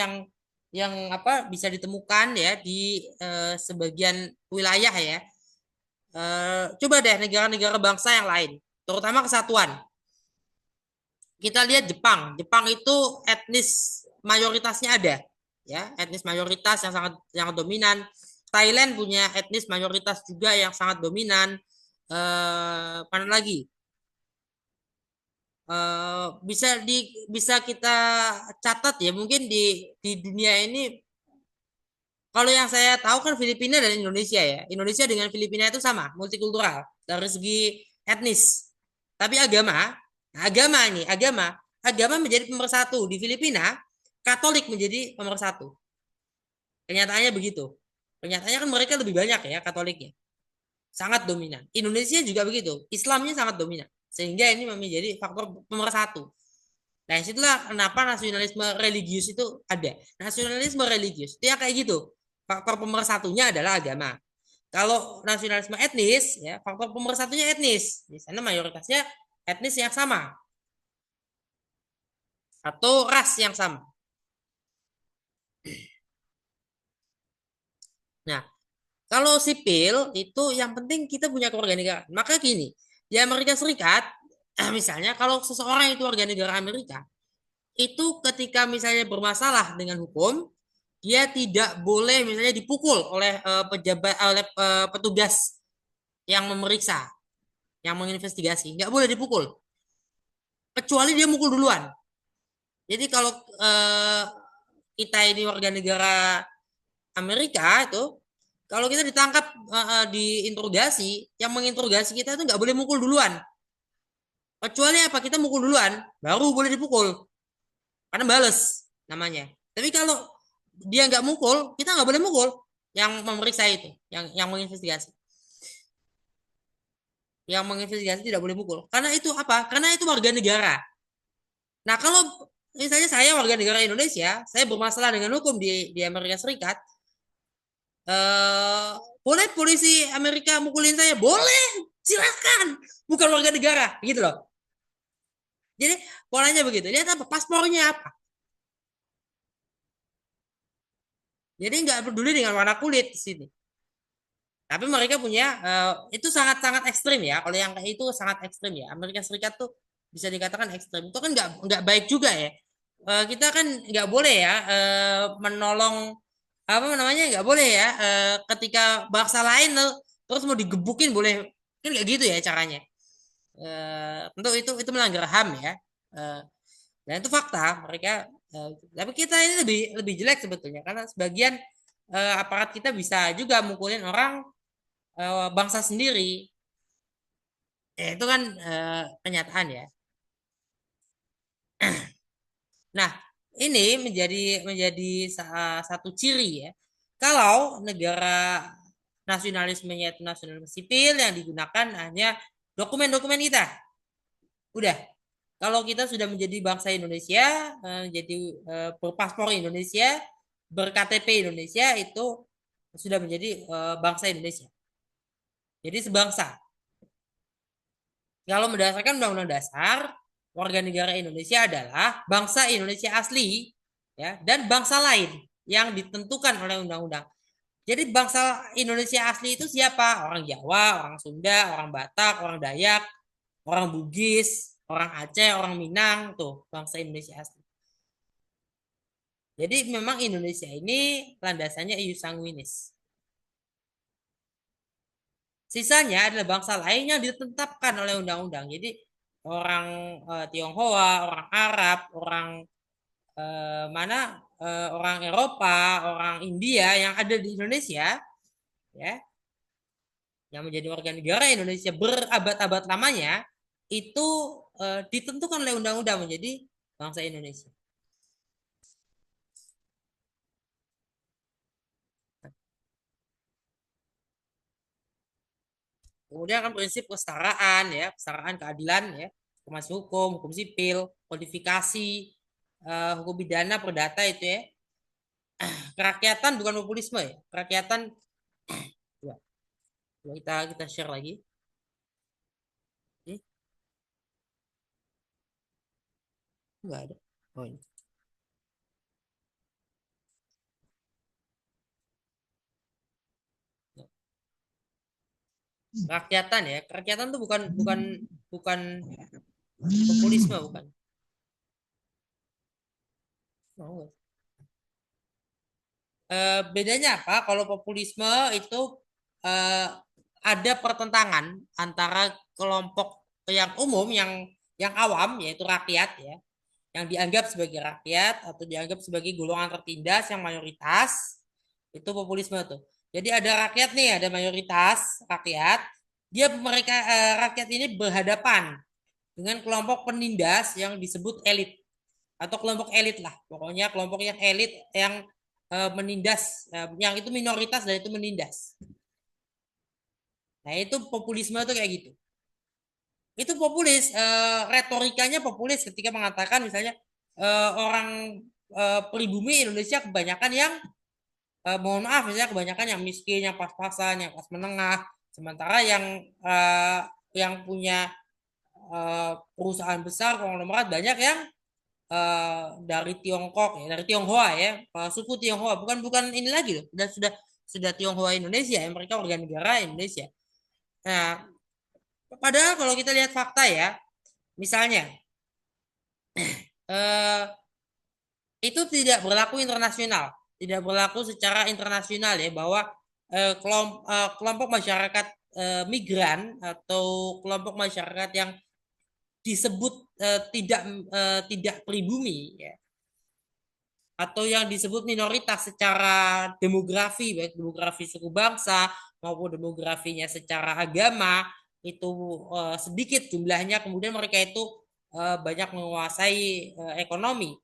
Speaker 1: yang apa bisa ditemukan ya di sebagian wilayah ya. Coba deh negara-negara bangsa yang lain, terutama kesatuan. Kita lihat Jepang. Jepang itu etnis mayoritasnya ada, ya, etnis mayoritas yang sangat sangat dominan. Thailand punya etnis mayoritas juga yang sangat dominan. Mana lagi? Bisa kita catat ya, mungkin di dunia ini kalau yang saya tahu kan Filipina dan Indonesia ya. Indonesia dengan Filipina itu sama, multikultural dari segi etnis. Tapi agama menjadi pemersatu di Filipina, Katolik menjadi pemersatu. Kenyataannya begitu. Kenyataannya kan mereka lebih banyak ya Katoliknya, sangat dominan. Indonesia juga begitu, Islamnya sangat dominan. Sehingga ini menjadi faktor pemersatu. Nah, situlah kenapa nasionalisme religius itu ada. Nasionalisme religius itu ya kayak gitu. Faktor pemersatunya adalah agama. Kalau nasionalisme etnis, ya faktor pemersatunya etnis. Di sana mayoritasnya etnis yang sama atau ras yang sama. Nah, kalau sipil itu yang penting kita punya kewarganegaraan. Maka gini, di Amerika Serikat, misalnya kalau seseorang itu warga negara Amerika, itu ketika misalnya bermasalah dengan hukum, dia tidak boleh misalnya dipukul oleh pejabat oleh petugas yang memeriksa, yang menginvestigasi, nggak boleh dipukul, kecuali dia mukul duluan. Jadi kalau eh, kita ini warga negara Amerika itu, kalau kita ditangkap diinterogasi, yang menginterogasi kita itu nggak boleh mukul duluan, kecuali apa kita mukul duluan, baru boleh dipukul, karena bales namanya. Tapi kalau dia nggak mukul, kita nggak boleh mukul yang memeriksa itu, yang menginvestigasi. Yang menginvestigasi tidak boleh mukul. Karena itu apa? Karena itu warga negara. Nah, kalau misalnya saya warga negara Indonesia, saya bermasalah dengan hukum di Amerika Serikat, eh, boleh polisi Amerika mukulin saya? Boleh, silakan. Bukan warga negara, gitu loh. Jadi polanya begitu. Lihat apa? Paspornya apa? Jadi nggak peduli dengan warna kulit di sini. Tapi mereka punya itu sangat-sangat ekstrim ya. Kalau yang kayak itu sangat ekstrim ya. Amerika Serikat tuh bisa dikatakan ekstrim. Itu kan nggak baik juga ya. Kita kan nggak boleh ya menolong apa namanya nggak boleh ya ketika bangsa lain terus mau digebukin boleh kan nggak gitu ya caranya. Tentu itu melanggar HAM ya. Eh, dan itu fakta mereka. eh, tapi kita ini lebih lebih jelek sebetulnya karena sebagian aparat kita bisa juga mukulin orang bangsa sendiri. Ya, itu kan kenyataan ya. Nah, ini menjadi satu ciri ya. Kalau negara nasionalismenya itu nasionalisme sipil yang digunakan hanya dokumen-dokumen kita. Udah. Kalau kita sudah menjadi bangsa Indonesia, jadi berpaspor Indonesia, berKTP Indonesia itu sudah menjadi bangsa Indonesia. Jadi sebangsa. Kalau berdasarkan Undang-Undang Dasar, warga negara Indonesia adalah bangsa Indonesia asli ya dan bangsa lain yang ditentukan oleh undang-undang. Jadi bangsa Indonesia asli itu siapa? Orang Jawa, orang Sunda, orang Batak, orang Dayak, orang Bugis, orang Aceh, orang Minang, tuh bangsa Indonesia asli. Jadi memang Indonesia ini landasannya ius sanguinis. Sisanya adalah bangsa lain yang ditetapkan oleh undang-undang. Jadi orang Tionghoa, orang Arab, orang mana orang Eropa, orang India yang ada di Indonesia, ya, yang menjadi warga negara Indonesia berabad-abad lamanya, itu ditentukan oleh undang-undang menjadi bangsa Indonesia. Kemudian kan prinsip kesetaraan ya, kesetaraan keadilan ya, hukum, hukum sipil, kodifikasi, hukum pidana, perdata itu ya. kerakyatan bukan populisme ya. Kerakyatan coba, kita share lagi. Ini enggak ada. Oh, ini. Kerakyatan ya. Kerakyatan tuh bukan bukan bukan populisme bukan. Oh. Bedanya apa? Kalau populisme itu eh, ada pertentangan antara kelompok yang umum, yang awam, yaitu rakyat ya, yang dianggap sebagai rakyat atau dianggap sebagai golongan tertindas yang mayoritas, itu populisme tuh. Jadi ada rakyat nih, ada mayoritas rakyat, mereka rakyat ini berhadapan dengan kelompok penindas yang disebut elit atau kelompok elit lah, pokoknya kelompok yang elit yang menindas, yang itu minoritas dan itu menindas. Nah itu populisme tuh kayak gitu. Itu populis, retorikanya populis ketika mengatakan misalnya orang pribumi Indonesia kebanyakan yang mohon maaf misalnya kebanyakan yang miskin, yang pas-pasan, yang kelas menengah, sementara yang punya perusahaan besar konglomerat banyak yang dari Tiongkok ya, dari Tionghoa ya, suku Tionghoa, bukan bukan ini lagi loh, sudah Tionghoa Indonesia ya, mereka warga negara Indonesia. Nah, padahal kalau kita lihat fakta ya, misalnya eh, itu tidak berlaku internasional, tidak berlaku secara internasional ya, bahwa kelompok masyarakat migran atau kelompok masyarakat yang disebut tidak pribumi ya, atau yang disebut minoritas secara demografi, baik demografi suku bangsa maupun demografinya secara agama itu sedikit jumlahnya, kemudian mereka itu banyak menguasai ekonomi.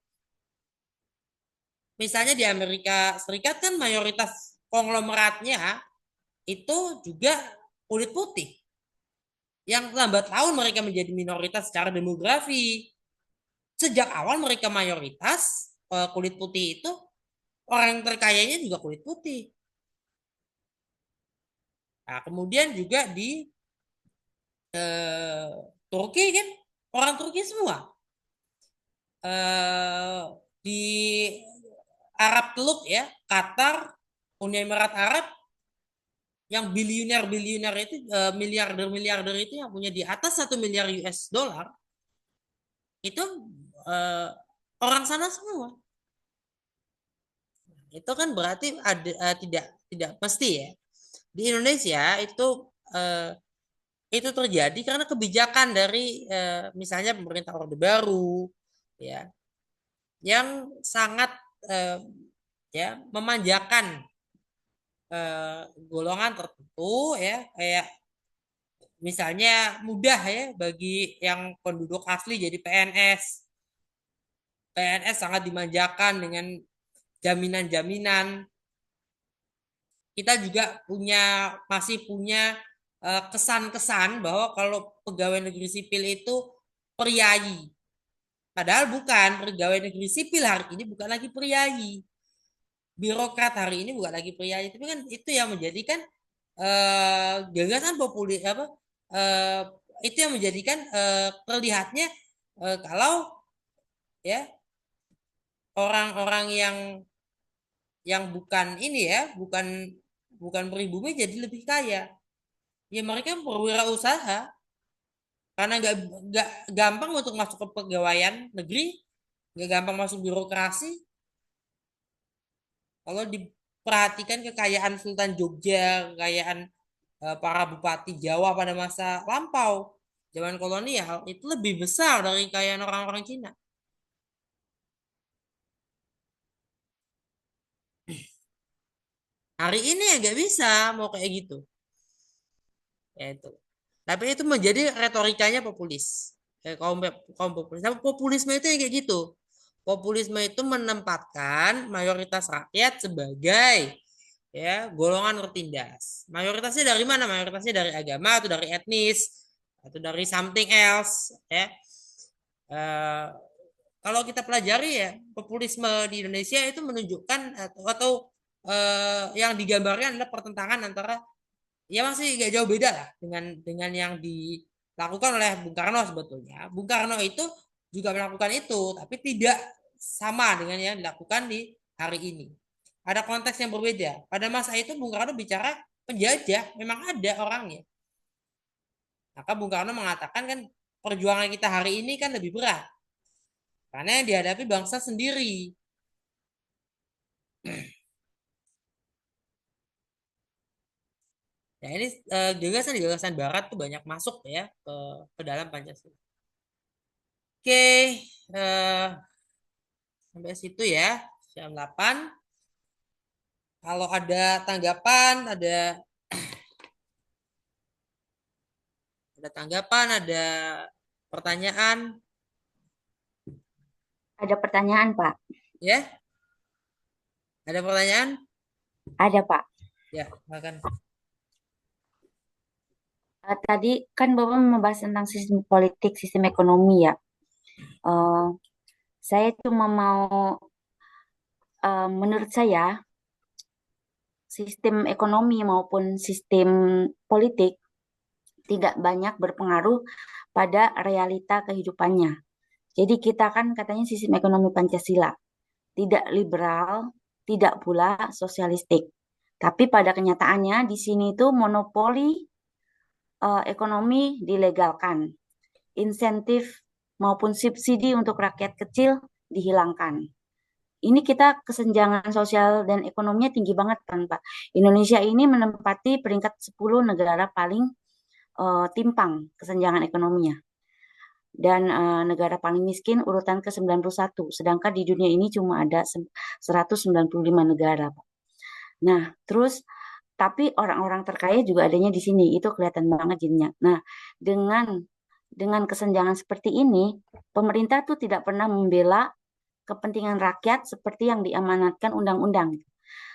Speaker 1: Misalnya di Amerika Serikat kan mayoritas konglomeratnya itu juga kulit putih. Yang lambat laun mereka menjadi minoritas secara demografi. Sejak awal mereka mayoritas kulit putih itu, orang terkayanya juga kulit putih. Nah, kemudian juga di Turki kan orang Turki semua. Di Arab Teluk ya, Qatar, Uni Emirat Arab, yang biliuner itu, miliarder itu yang punya di atas 1 miliar US dollar itu eh, orang sana semua. Itu kan berarti ada tidak pasti ya. Di Indonesia eh, itu terjadi karena kebijakan dari misalnya pemerintah Orde Baru ya, yang sangat eh, ya memanjakan golongan tertentu ya, kayak misalnya mudah ya bagi yang penduduk asli jadi PNS. PNS sangat dimanjakan dengan jaminan-jaminan. Kita juga masih punya kesan-kesan bahwa kalau pegawai negeri sipil itu priayi. Padahal bukan, pegawai negeri sipil hari ini bukan lagi priayi. Birokrat hari ini bukan lagi priayi. Tapi kan itu yang menjadikan gagasan populis apa, eh, itu yang menjadikan terlihatnya kalau ya orang-orang yang bukan ini ya, bukan bukan pribumi jadi lebih kaya. Ya mereka berwirausaha karena nggak gampang untuk masuk ke pegawaian negeri, nggak gampang masuk birokrasi. Kalau diperhatikan kekayaan Sultan Jogja, kekayaan para bupati Jawa pada masa lampau, zaman kolonial itu lebih besar dari kekayaan orang-orang Cina. Hari ini ya nggak bisa mau kayak gitu. Ya itu. Tapi itu menjadi retorikanya populis. Kaum kaum populis. Tapi populisme itu yang kayak gitu. Populisme itu menempatkan mayoritas rakyat sebagai ya golongan tertindas. Mayoritasnya dari mana? Mayoritasnya dari agama atau dari etnis atau dari something else ya. Eh, kalau kita pelajari ya, populisme di Indonesia itu menunjukkan atau yang digambarkan adalah pertentangan antara, ya masih gak jauh beda lah dengan yang dilakukan oleh Bung Karno sebetulnya. Bung Karno itu juga melakukan itu, tapi tidak sama dengan yang dilakukan di hari ini. Ada konteks yang berbeda. Pada masa itu Bung Karno bicara penjajah, memang ada orangnya. Maka Bung Karno mengatakan kan perjuangan kita hari ini kan lebih berat. Karena yang dihadapi bangsa sendiri. Ya ini gagasan-gagasan Barat tuh banyak masuk ya ke dalam Pancasila. Oke, sampai situ ya, jam 8. Kalau ada tanggapan, ada pertanyaan,
Speaker 2: Ada pertanyaan, Pak.
Speaker 1: ya? Ada pertanyaan?
Speaker 2: Ada, Pak.
Speaker 1: Ya, silakan.
Speaker 2: Tadi kan Bapak membahas tentang sistem politik, sistem ekonomi ya. Eh, saya cuma mau, menurut saya, sistem ekonomi maupun sistem politik tidak banyak berpengaruh pada realita kehidupannya. Jadi kita kan katanya sistem ekonomi Pancasila, tidak liberal, tidak pula sosialistik. Tapi pada kenyataannya di sini itu monopoli ekonomi dilegalkan, insentif maupun subsidi untuk rakyat kecil dihilangkan. Ini kita kesenjangan sosial dan ekonominya tinggi banget kan Pak. Indonesia ini menempati peringkat 10 negara paling timpang kesenjangan ekonominya. Dan negara paling miskin urutan ke-91. Sedangkan di dunia ini cuma ada 195 negara, Pak. Nah, terus tapi orang-orang terkaya juga adanya di sini. Itu kelihatan banget jadinya. Nah, dengan kesenjangan seperti ini, pemerintah tuh tidak pernah membela kepentingan rakyat seperti yang diamanatkan undang-undang.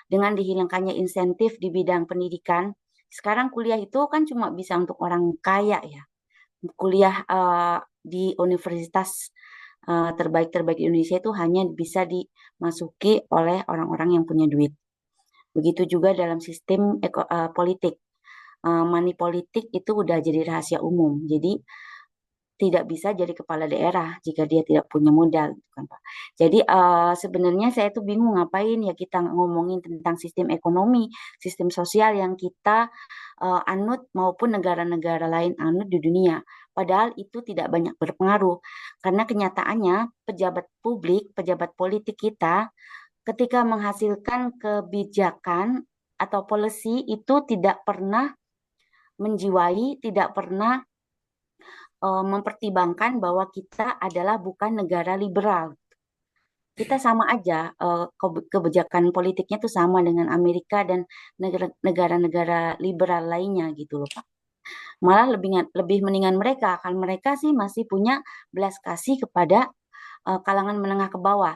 Speaker 2: Dengan dihilangkannya insentif di bidang pendidikan, sekarang kuliah itu kan cuma bisa untuk orang kaya ya. Kuliah di universitas terbaik-terbaik di Indonesia itu hanya bisa dimasuki oleh orang-orang yang punya duit. Begitu juga dalam sistem politik. Money politik itu udah jadi rahasia umum. Jadi tidak bisa jadi kepala daerah jika dia tidak punya modal, gitu kan Pak. Jadi sebenarnya saya tuh bingung ngapain ya kita ngomongin tentang sistem ekonomi, sistem sosial yang kita anut maupun negara-negara lain anut di dunia. Padahal itu tidak banyak berpengaruh karena kenyataannya pejabat publik, pejabat politik kita ketika menghasilkan kebijakan atau policy itu tidak pernah menjiwai, tidak pernah mempertimbangkan bahwa kita adalah bukan negara liberal. Kita sama aja, kebijakan politiknya itu sama dengan Amerika dan negara-negara liberal lainnya gitu loh Pak. Malah lebih mendingan mereka, kan mereka sih masih punya belas kasih kepada kalangan menengah ke bawah.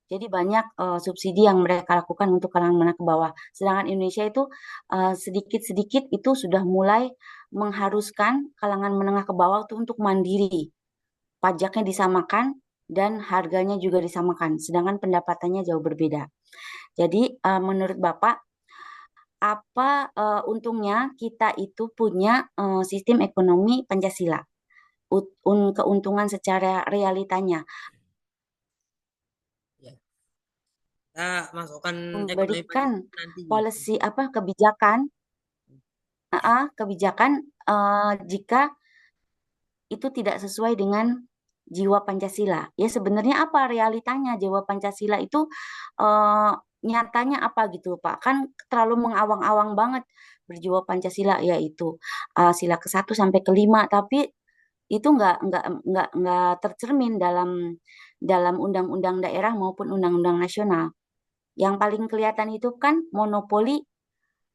Speaker 2: Jadi banyak subsidi yang mereka lakukan untuk kalangan menengah ke bawah. Sedangkan Indonesia itu sedikit-sedikit itu sudah mulai mengharuskan kalangan menengah ke bawah itu untuk mandiri. Pajaknya disamakan dan harganya juga disamakan. Sedangkan pendapatannya jauh berbeda. Jadi menurut Bapak, apa untungnya kita itu punya sistem ekonomi Pancasila? Keuntungan secara realitanya.
Speaker 1: Ya. Kita masukkan ekonomi
Speaker 2: Memberikan
Speaker 1: nanti.
Speaker 2: policy kebijakan jika itu tidak sesuai dengan jiwa Pancasila. Ya sebenarnya apa realitanya jiwa Pancasila itu nyatanya apa gitu Pak? Kan terlalu mengawang-awang banget berjiwa Pancasila yaitu sila ke-1 sampai ke-5, tapi itu nggak tercermin dalam undang-undang daerah maupun undang-undang nasional. Yang paling kelihatan itu kan monopoli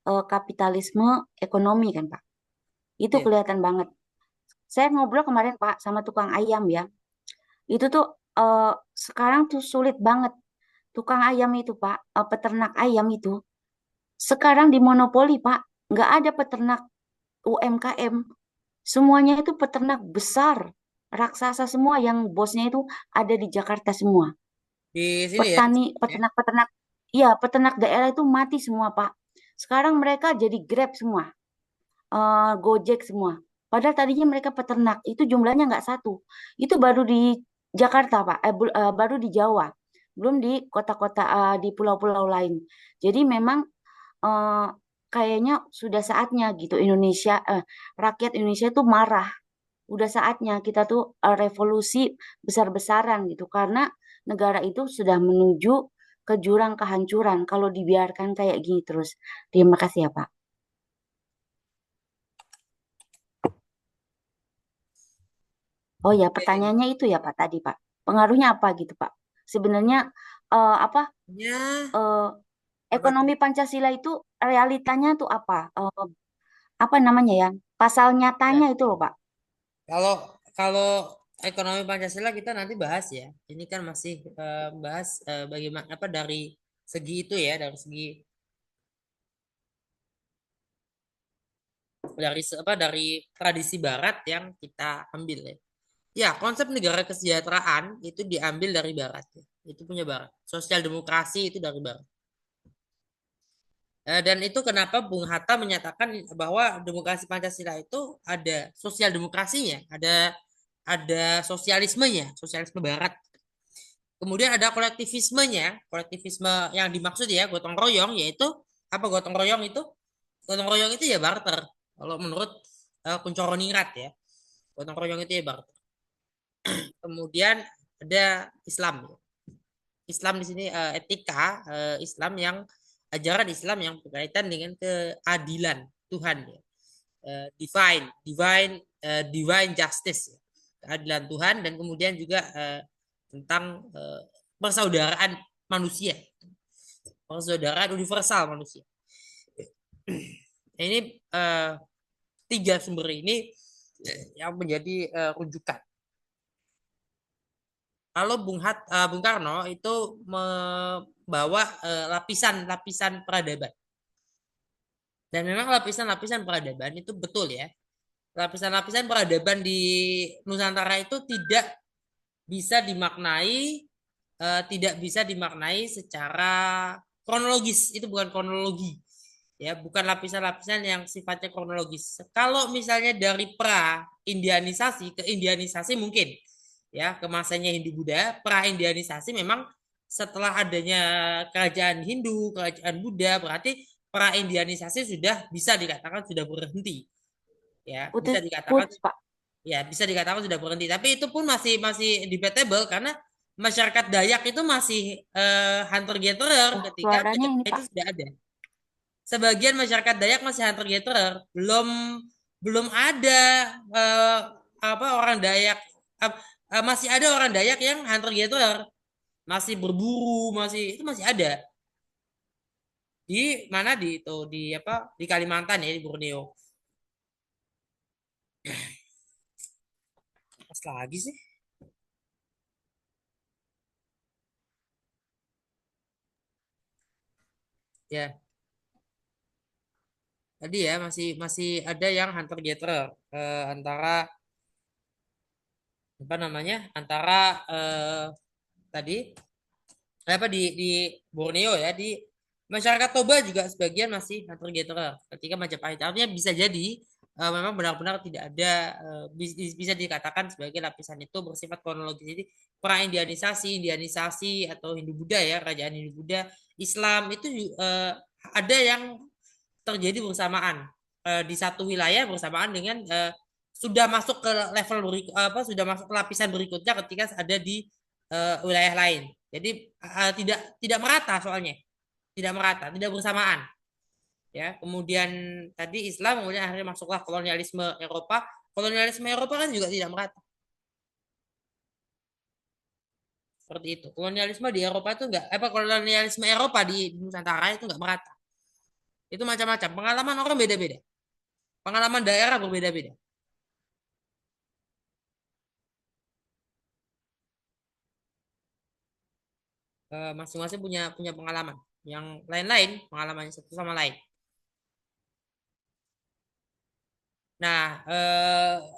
Speaker 2: kapitalisme ekonomi kan Pak. Itu
Speaker 1: Ya.
Speaker 2: kelihatan banget. Saya ngobrol kemarin Pak sama tukang ayam ya. Itu tuh sekarang tuh sulit banget. Tukang ayam itu Pak, peternak ayam itu sekarang dimonopoli Pak. Nggak ada peternak UMKM. Semuanya itu peternak besar. raksasa semua yang bosnya itu ada di Jakarta semua.
Speaker 1: Di sini ya.
Speaker 2: Petani,
Speaker 1: Ya.
Speaker 2: peternak-peternak, iya peternak daerah itu mati semua, Pak. Sekarang mereka jadi Grab semua, Gojek semua. Padahal tadinya mereka peternak, itu jumlahnya nggak satu. Itu baru di Jakarta, Pak. Baru di Jawa, belum di kota-kota, di pulau-pulau lain. Jadi memang eh, kayaknya sudah saatnya gitu rakyat Indonesia tuh marah. Udah saatnya kita tuh revolusi besar-besaran gitu karena negara itu sudah menuju ke jurang kehancuran kalau dibiarkan kayak gini terus. Terima kasih ya, Pak. Oh ya,
Speaker 1: Oke.
Speaker 2: pertanyaannya itu ya, Pak, tadi, Pak. Pengaruhnya apa gitu, Pak? Sebenarnya apa
Speaker 1: Ya,
Speaker 2: eh,
Speaker 1: apa tuh?
Speaker 2: ekonomi Pancasila itu realitanya tuh apa? Apa namanya ya? Pasal
Speaker 1: Ya.
Speaker 2: nyatanya itu loh, Pak.
Speaker 1: Kalau kalau ekonomi Pancasila kita nanti bahas ya. Ini kan masih bahas bagaimana apa dari segi itu ya, dari tradisi Barat yang kita ambil ya. Ya, konsep negara kesejahteraan itu diambil dari Barat ya. Itu punya Barat. Sosial demokrasi itu dari Barat. Dan itu kenapa Bung Hatta menyatakan bahwa demokrasi Pancasila itu ada sosial demokrasinya, ada sosialismenya, sosialisme Barat. Kemudian ada kolektivismenya, kolektivisme yang dimaksud ya gotong royong, yaitu apa gotong royong itu? Gotong royong itu ya barter. Kalau menurut Kuncoro Ningrat ya, gotong royong itu ya barter. Kemudian ada Islam. Islam di sini etika Islam yang ajaran Islam yang berkaitan dengan keadilan Tuhan ya. Divine, divine justice ya. Keadilan Tuhan dan kemudian juga tentang persaudaraan manusia, persaudaraan universal manusia. Ini tiga sumber ini yang menjadi rujukan. Kalau Bung Karno itu membawa lapisan-lapisan peradaban. Dan memang lapisan-lapisan peradaban itu betul ya. Lapisan-lapisan peradaban di Nusantara itu bisa dimaknai tidak bisa dimaknai secara kronologis. Itu bukan kronologi. Ya, bukan lapisan-lapisan yang sifatnya kronologis. Kalau misalnya dari pra-indianisasi ke indianisasi mungkin ya ke masanya Hindu-Buddha, pra-indianisasi memang setelah adanya kerajaan Hindu, kerajaan Buddha, berarti pra-indianisasi sudah bisa dikatakan sudah berhenti. Ya, bisa
Speaker 2: Putus,
Speaker 1: dikatakan
Speaker 2: putus, Pak.
Speaker 1: sudah berhenti. Tapi itu pun masih masih debatable karena masyarakat Dayak itu masih hunter gatherer
Speaker 2: Oh,
Speaker 1: ketika
Speaker 2: suaranya ini,
Speaker 1: Majapahit itu
Speaker 2: Pak.
Speaker 1: sudah ada. Sebagian masyarakat Dayak masih hunter gatherer, belum belum ada eh, apa orang Dayak eh, masih ada orang Dayak yang hunter gatherer, masih berburu, itu masih ada di mana di itu di apa di Kalimantan ya di Borneo. Pas lagi sih. Ya, tadi ya masih masih ada yang hunter gatherer antara apa namanya? Antara tadi apa di Borneo ya di masyarakat Toba juga sebagian masih hunter gatherer ketika Majapahit artinya bisa jadi memang benar-benar tidak ada bisa dikatakan sebagai lapisan itu bersifat kronologis jadi pra-indianisasi, indianisasi atau Hindu Buddha ya kerajaan Hindu Buddha Islam itu ada yang terjadi bersamaan di satu wilayah bersamaan dengan sudah masuk ke level apa sudah masuk ke lapisan berikutnya ketika ada di wilayah lain. Jadi tidak merata soalnya, tidak merata, tidak bersamaan. Ya, kemudian tadi Islam, kemudian akhirnya masuklah kolonialisme Eropa. Kolonialisme Eropa kan juga tidak merata. Seperti itu. Kolonialisme di Eropa itu enggak, apa kolonialisme Eropa di Nusantara itu enggak merata. Itu macam-macam. Pengalaman orang beda-beda. Pengalaman daerah berbeda-beda. Masing-masing punya punya pengalaman. Yang lain-lain pengalamannya satu sama lain. Nah,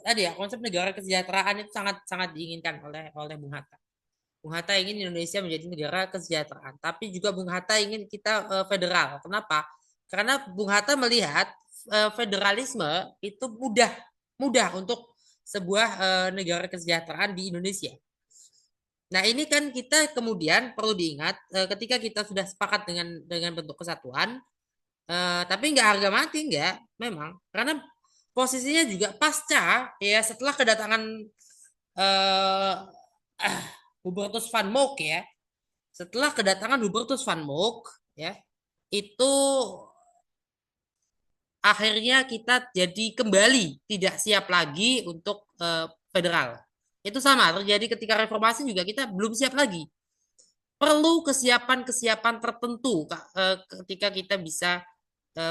Speaker 1: tadi ya konsep negara kesejahteraan itu sangat sangat diinginkan oleh Bung Hatta. Bung Hatta ingin Indonesia menjadi negara kesejahteraan, tapi juga Bung Hatta ingin kita federal. Kenapa? Karena Bung Hatta melihat federalisme itu mudah mudah untuk sebuah negara kesejahteraan di Indonesia. Nah, ini kan kita kemudian perlu diingat ketika kita sudah sepakat dengan bentuk kesatuan, tapi nggak harga mati nggak, memang karena posisinya juga pasca ya setelah kedatangan eh, Hubertus van Mook ya, setelah kedatangan Hubertus van Mook ya itu akhirnya kita jadi kembali tidak siap lagi untuk federal. Itu sama terjadi ketika reformasi juga kita belum siap lagi. Perlu kesiapan-kesiapan tertentu ketika kita bisa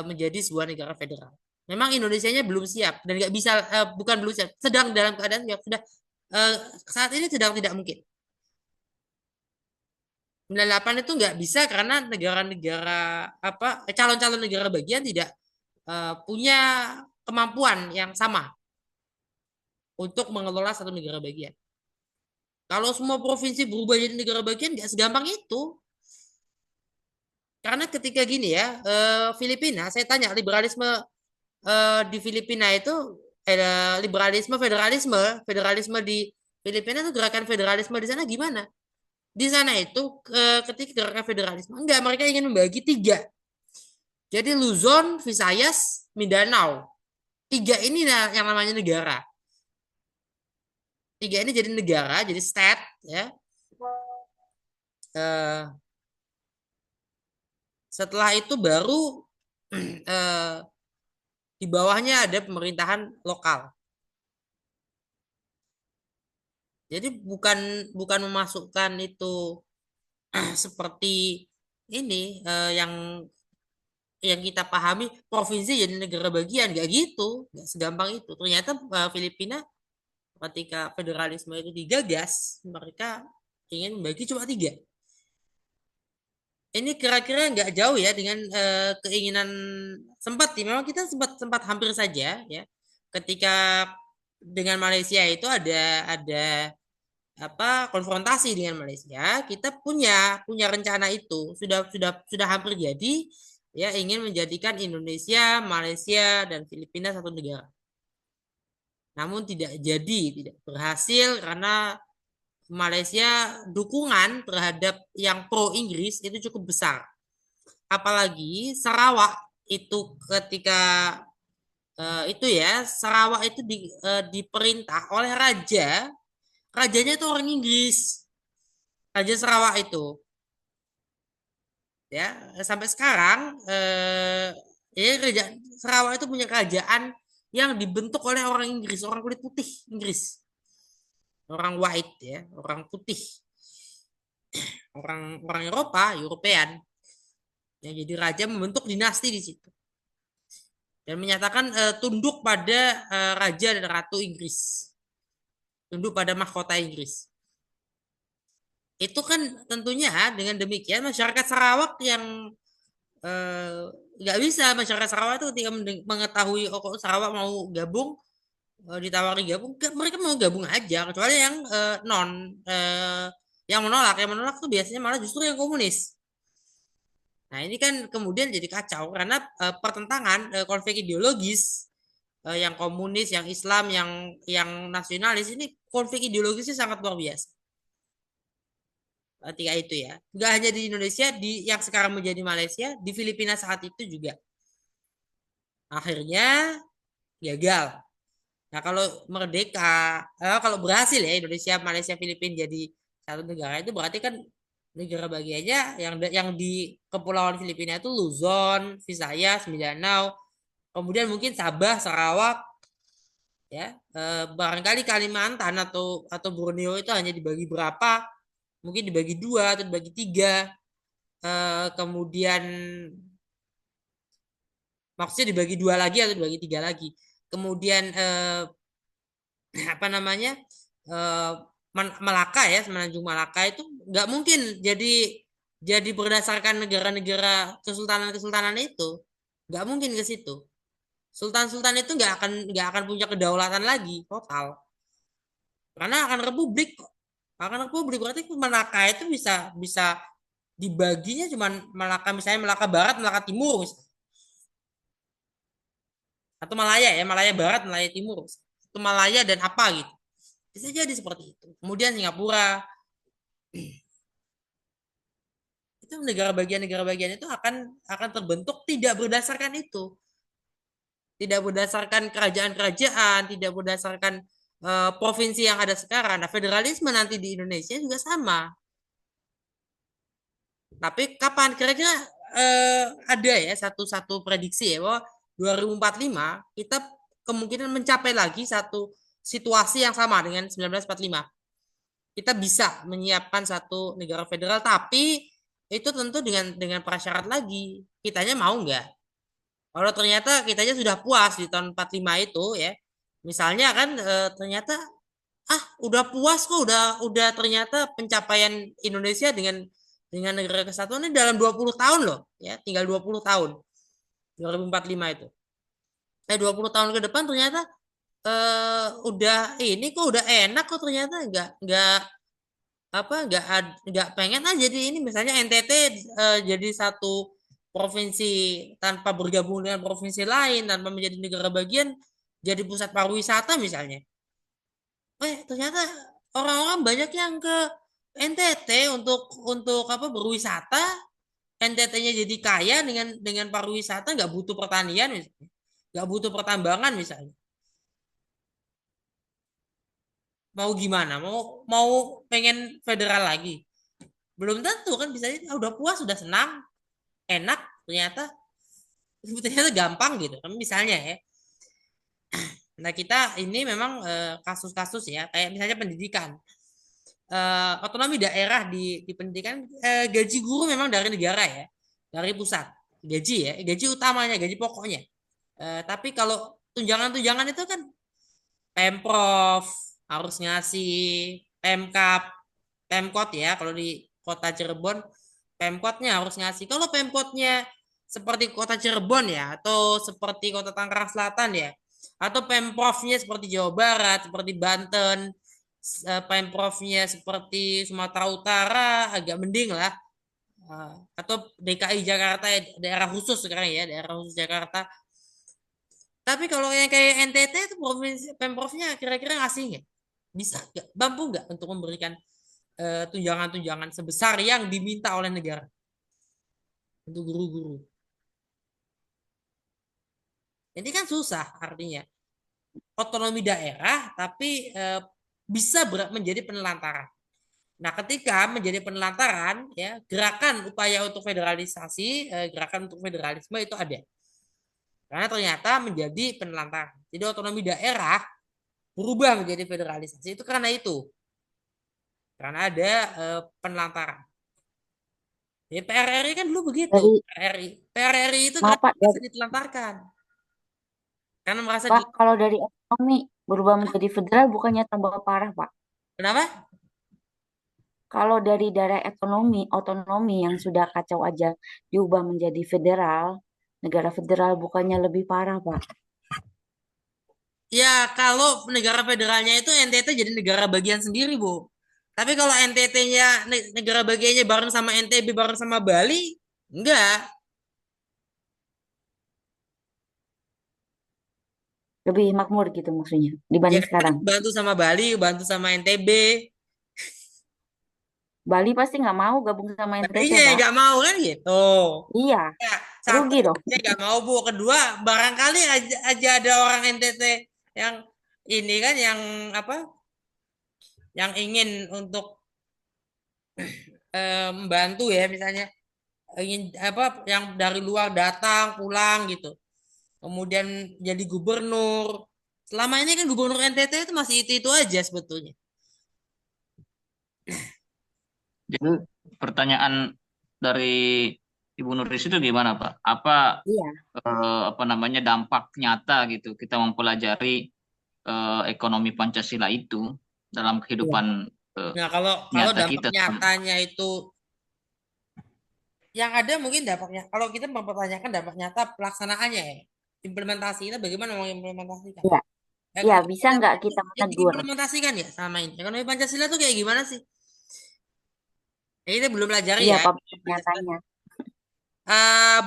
Speaker 1: menjadi sebuah negara federal. Memang Indonesianya belum siap dan nggak bisa, bukan belum siap, sedang dalam keadaan yang sudah saat ini sedang tidak mungkin. 98 itu nggak bisa karena negara-negara apa calon-calon negara bagian tidak punya kemampuan yang sama untuk mengelola satu negara bagian. Kalau semua provinsi berubah jadi negara bagian nggak segampang itu. Karena ketika gini ya, Filipina, saya tanya liberalisme di Filipina itu liberalisme, federalisme di Filipina itu gerakan federalisme di sana gimana? Di sana itu ketika gerakan federalisme enggak, mereka ingin membagi tiga. Jadi Luzon, Visayas, Mindanao. Tiga ini yang namanya negara. Tiga ini jadi negara, jadi state ya. Setelah itu baru di bawahnya ada pemerintahan lokal. Jadi bukan bukan memasukkan itu seperti ini yang kita pahami provinsi jadi negara bagian, nggak gitu, nggak segampang itu. Ternyata Filipina ketika federalisme itu digagas, mereka ingin membagi cuma tiga. Ini kira-kira nggak jauh ya dengan keinginan sempat ya, memang kita sempat sempat hampir saja ya ketika dengan Malaysia itu ada apa konfrontasi dengan Malaysia, kita punya rencana itu sudah hampir jadi ya ingin menjadikan Indonesia, Malaysia dan Filipina satu negara. Namun tidak jadi, tidak berhasil karena Malaysia dukungan terhadap yang pro Inggris itu cukup besar. Apalagi Sarawak itu ketika itu ya Sarawak itu diperintah oleh rajanya itu orang Inggris, Raja Sarawak itu ya sampai sekarang ya Raja Sarawak itu punya kerajaan yang dibentuk oleh orang Inggris, orang kulit putih Inggris, orang white ya, orang putih, orang orang European ya, jadi raja membentuk dinasti di situ dan menyatakan tunduk pada raja dan ratu Inggris, tunduk pada mahkota Inggris. Itu kan tentunya dengan demikian masyarakat Sarawak yang nggak bisa, masyarakat Sarawak itu ketika mengetahui oh kok Sarawak mau gabung, ditawari gabung, mereka mau gabung aja, kecuali yang yang menolak tuh biasanya malah justru yang komunis. Nah ini kan kemudian jadi kacau karena pertentangan konflik ideologis, yang komunis, yang Islam, yang nasionalis, ini konflik ideologisnya sangat luar biasa ketika itu ya. Nggak hanya di Indonesia, di yang sekarang menjadi Malaysia, di Filipina saat itu juga. Akhirnya gagal. Nah kalau merdeka, kalau berhasil ya Indonesia, Malaysia, Filipina jadi satu negara itu berarti kan negara bagiannya yang di Kepulauan Filipina itu Luzon, Visayas, Mindanao, kemudian mungkin Sabah, Sarawak, ya barangkali Kalimantan atau Borneo itu hanya dibagi berapa, mungkin dibagi dua atau dibagi tiga, kemudian maksudnya dibagi dua lagi atau dibagi tiga lagi, kemudian apa namanya eh, Malaka ya, Semenanjung Malaka itu nggak mungkin jadi berdasarkan negara-negara kesultanan-kesultanan itu, nggak mungkin ke situ. Sultan-sultan itu nggak akan punya kedaulatan lagi total, karena akan republik kok. Akan republik berarti Melaka itu bisa bisa dibaginya cuman Melaka, misalnya Melaka Barat, Melaka Timur misalnya. Atau Malaya ya, Malaya Barat, Malaya Timur, atau Malaya dan apa gitu. Bisa jadi seperti itu. Kemudian Singapura, itu negara bagian itu akan terbentuk tidak berdasarkan itu, tidak berdasarkan kerajaan-kerajaan, tidak berdasarkan provinsi yang ada sekarang. Nah, federalisme nanti di Indonesia juga sama. Tapi kapan kira-kira ada ya satu prediksi ya bahwa 2045 kita kemungkinan mencapai lagi satu situasi yang sama dengan 1945. Kita bisa menyiapkan satu negara federal, tapi itu tentu dengan prasyarat lagi. Kitanya mau nggak? Kalau ternyata kitanya sudah puas di tahun 45 itu ya, misalnya kan ternyata udah puas kok, udah ternyata pencapaian Indonesia dengan negara kesatuan ini dalam 20 tahun loh ya, tinggal 20 tahun 2045 itu. 20 tahun ke depan ternyata udah ini kok udah enak kok, ternyata nggak apa nggak pengen jadi ini, misalnya NTT jadi satu provinsi tanpa bergabung dengan provinsi lain, tanpa menjadi negara bagian, jadi pusat pariwisata misalnya. Ternyata orang-orang banyak yang ke NTT untuk apa, berwisata. NTT-nya jadi kaya dengan pariwisata, nggak butuh pertanian misalnya, nggak butuh pertambangan misalnya. Mau gimana? Mau mau pengen federal lagi? Belum tentu kan, bisa jadi udah puas, udah senang, enak, ternyata gampang gitu kan misalnya ya. Nah, kita ini memang kasus-kasus ya, kayak misalnya pendidikan. Otonomi daerah di pendidikan, gaji guru memang dari negara ya, dari pusat. Gaji ya, gaji utamanya, gaji pokoknya. Tapi kalau tunjangan-tunjangan itu kan Pemprov harus ngasih, Pemkap, Pemkot ya, kalau di kota Cirebon Pemkotnya harus ngasih. Kalau Pemkotnya seperti kota Cirebon ya, atau seperti kota Tangerang Selatan ya, atau Pemprovnya seperti Jawa Barat, seperti Banten, Pemprovnya seperti Sumatera Utara, agak mending lah. Atau DKI Jakarta ya, daerah khusus sekarang ya, daerah khusus Jakarta. Tapi kalau yang kayak NTT itu provinsi Pemprovnya kira-kira ngasih nggak? Bisa nggak? Mampu nggak untuk memberikan tunjangan-tunjangan sebesar yang diminta oleh negara untuk guru-guru? Ini kan susah artinya. Otonomi daerah tapi bisa menjadi penelantaran. Nah, ketika menjadi penelantaran ya, gerakan upaya untuk federalisasi, gerakan untuk federalisme itu ada. Karena ternyata menjadi penelantaran. Jadi otonomi daerah berubah menjadi federalisasi itu karena itu. Karena ada penelantaran. Ya, PRRI kan dulu begitu.
Speaker 2: Dari
Speaker 1: PRRI itu
Speaker 2: maaf
Speaker 1: kan
Speaker 2: Pak,
Speaker 1: merasa ditelantarkan. Karena merasa
Speaker 2: Pak, kalau dari ekonomi berubah menjadi federal bukannya tambah parah, Pak?
Speaker 1: kenapa?
Speaker 2: Kalau dari daerah ekonomi, otonomi yang sudah kacau aja diubah menjadi federal, negara federal bukannya lebih parah, Pak?
Speaker 1: Ya, kalau negara federalnya itu NTT jadi negara bagian sendiri, Bu. Tapi kalau NTT-nya negara bagiannya bareng sama NTB, bareng sama Bali, enggak.
Speaker 2: Lebih makmur gitu maksudnya
Speaker 1: Ya
Speaker 2: dibanding
Speaker 1: kan
Speaker 2: sekarang.
Speaker 1: bantu sama Bali, bantu sama NTB.
Speaker 2: Bali pasti nggak mau gabung sama
Speaker 1: Nah,
Speaker 2: NTT,
Speaker 1: iya,
Speaker 2: Pak.
Speaker 1: nggak mau kan gitu.
Speaker 2: Iya,
Speaker 1: Ya, satu,
Speaker 2: rugi dong.
Speaker 1: saya nggak mau, Bu. Kedua, barangkali aja ada orang NTT yang ini kan, yang apa, yang ingin untuk membantu ya, misalnya ingin apa, yang dari luar datang pulang gitu, kemudian jadi gubernur. Selama ini kan gubernur NTT itu masih itu aja sebetulnya.
Speaker 4: Jadi pertanyaan dari Ibu Nuris itu gimana, Pak?
Speaker 2: Iya.
Speaker 4: Apa namanya dampak nyata gitu kita mempelajari ekonomi Pancasila itu dalam
Speaker 2: Iya.
Speaker 4: kehidupan
Speaker 1: Nah, kalau kalau
Speaker 4: nyata
Speaker 1: dampak
Speaker 4: kita.
Speaker 1: nyatanya itu yang ada, mungkin dampaknya kalau kita mempertanyakan dampak nyata pelaksanaannya ya. implementasinya bagaimana mau implementasikan?
Speaker 2: Ya, ya bisa nggak kita
Speaker 1: Yang
Speaker 2: menegur?
Speaker 1: diimplementasikan ya sama ini. Ekonomi Pancasila tuh kayak gimana sih? Ya, kita belum pelajari
Speaker 2: Iya,
Speaker 1: ya.
Speaker 2: Pak,
Speaker 1: Pancasila.
Speaker 2: nyatanya.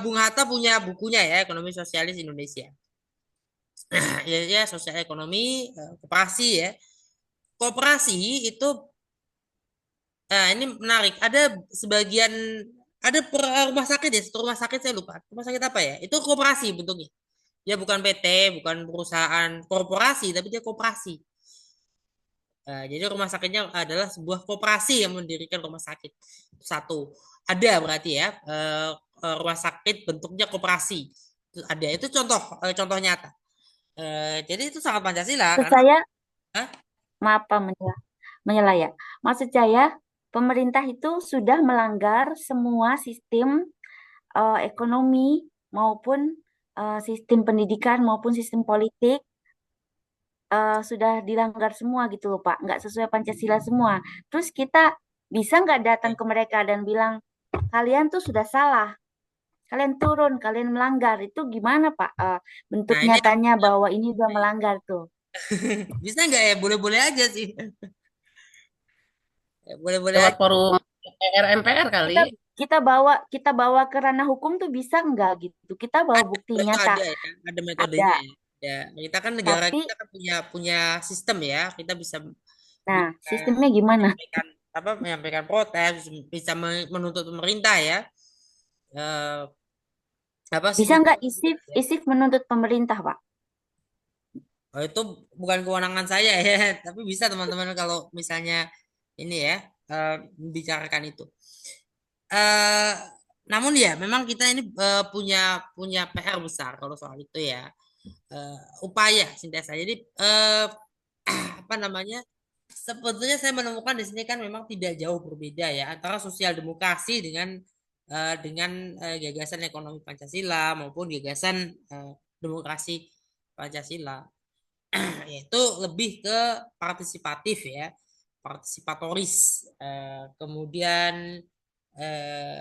Speaker 1: Bung Hatta punya bukunya ya, Ekonomi Sosialis Indonesia. Ya, ya sosial ekonomi, koperasi ya. Koperasi itu, ini menarik. Ada sebagian, ada rumah sakit ya, satu rumah sakit saya lupa. Rumah sakit apa ya? Itu koperasi bentuknya. Dia bukan PT, bukan perusahaan korporasi, tapi dia koperasi. Jadi rumah sakitnya adalah sebuah koperasi yang mendirikan rumah sakit. Satu, ada berarti ya, rumah sakit bentuknya koperasi. Itu ada, itu contoh nyata. Jadi itu sangat Pancasila
Speaker 2: Maksud
Speaker 1: karena,
Speaker 2: saya,
Speaker 1: Hah?
Speaker 2: maaf Pak, menyela ya. Maksud saya, pemerintah itu sudah melanggar semua sistem ekonomi maupun sistem pendidikan maupun sistem politik, sudah dilanggar semua gitu loh Pak, nggak sesuai Pancasila semua. Terus kita bisa nggak datang ke mereka dan bilang, kalian tuh sudah salah, kalian turun, kalian melanggar. Itu gimana Pak? Bentuk
Speaker 1: Nah ini
Speaker 2: nyatanya bahwa ini udah melanggar tuh.
Speaker 1: bisa nggak ya? Boleh-boleh aja sih. Boleh-boleh
Speaker 5: Lewat
Speaker 1: aja.
Speaker 5: forum DPR MPR kali.
Speaker 2: Kita bawa ke ranah hukum tuh bisa nggak gitu? Kita bawa
Speaker 1: Ada,
Speaker 2: bukti
Speaker 1: itu
Speaker 2: nyata
Speaker 1: ada ya, ada
Speaker 2: ada.
Speaker 1: metodenya ya. Ya, kita kan negara
Speaker 2: Tapi,
Speaker 1: kita kan punya punya sistem ya. Kita bisa
Speaker 2: nah,
Speaker 1: bisa
Speaker 2: sistemnya gimana?
Speaker 1: menyampaikan protes, bisa menuntut pemerintah ya. Eh, apa sih
Speaker 2: Bisa nggak
Speaker 1: menuntut
Speaker 2: isif
Speaker 1: ya?
Speaker 2: isif menuntut pemerintah Pak?
Speaker 1: Oh, itu bukan kewenangan saya ya, tapi bisa teman-teman kalau misalnya ini ya, membicarakan itu. eh Namun ya, memang kita ini punya punya PR besar kalau soal itu ya. Eh, Upaya sintesa. Jadi, apa namanya? Sebetulnya saya menemukan di sini kan memang tidak jauh berbeda ya antara sosial demokrasi dengan gagasan ekonomi Pancasila maupun gagasan demokrasi Pancasila. Yaitu lebih ke partisipatif ya, partisipatoris. Kemudian,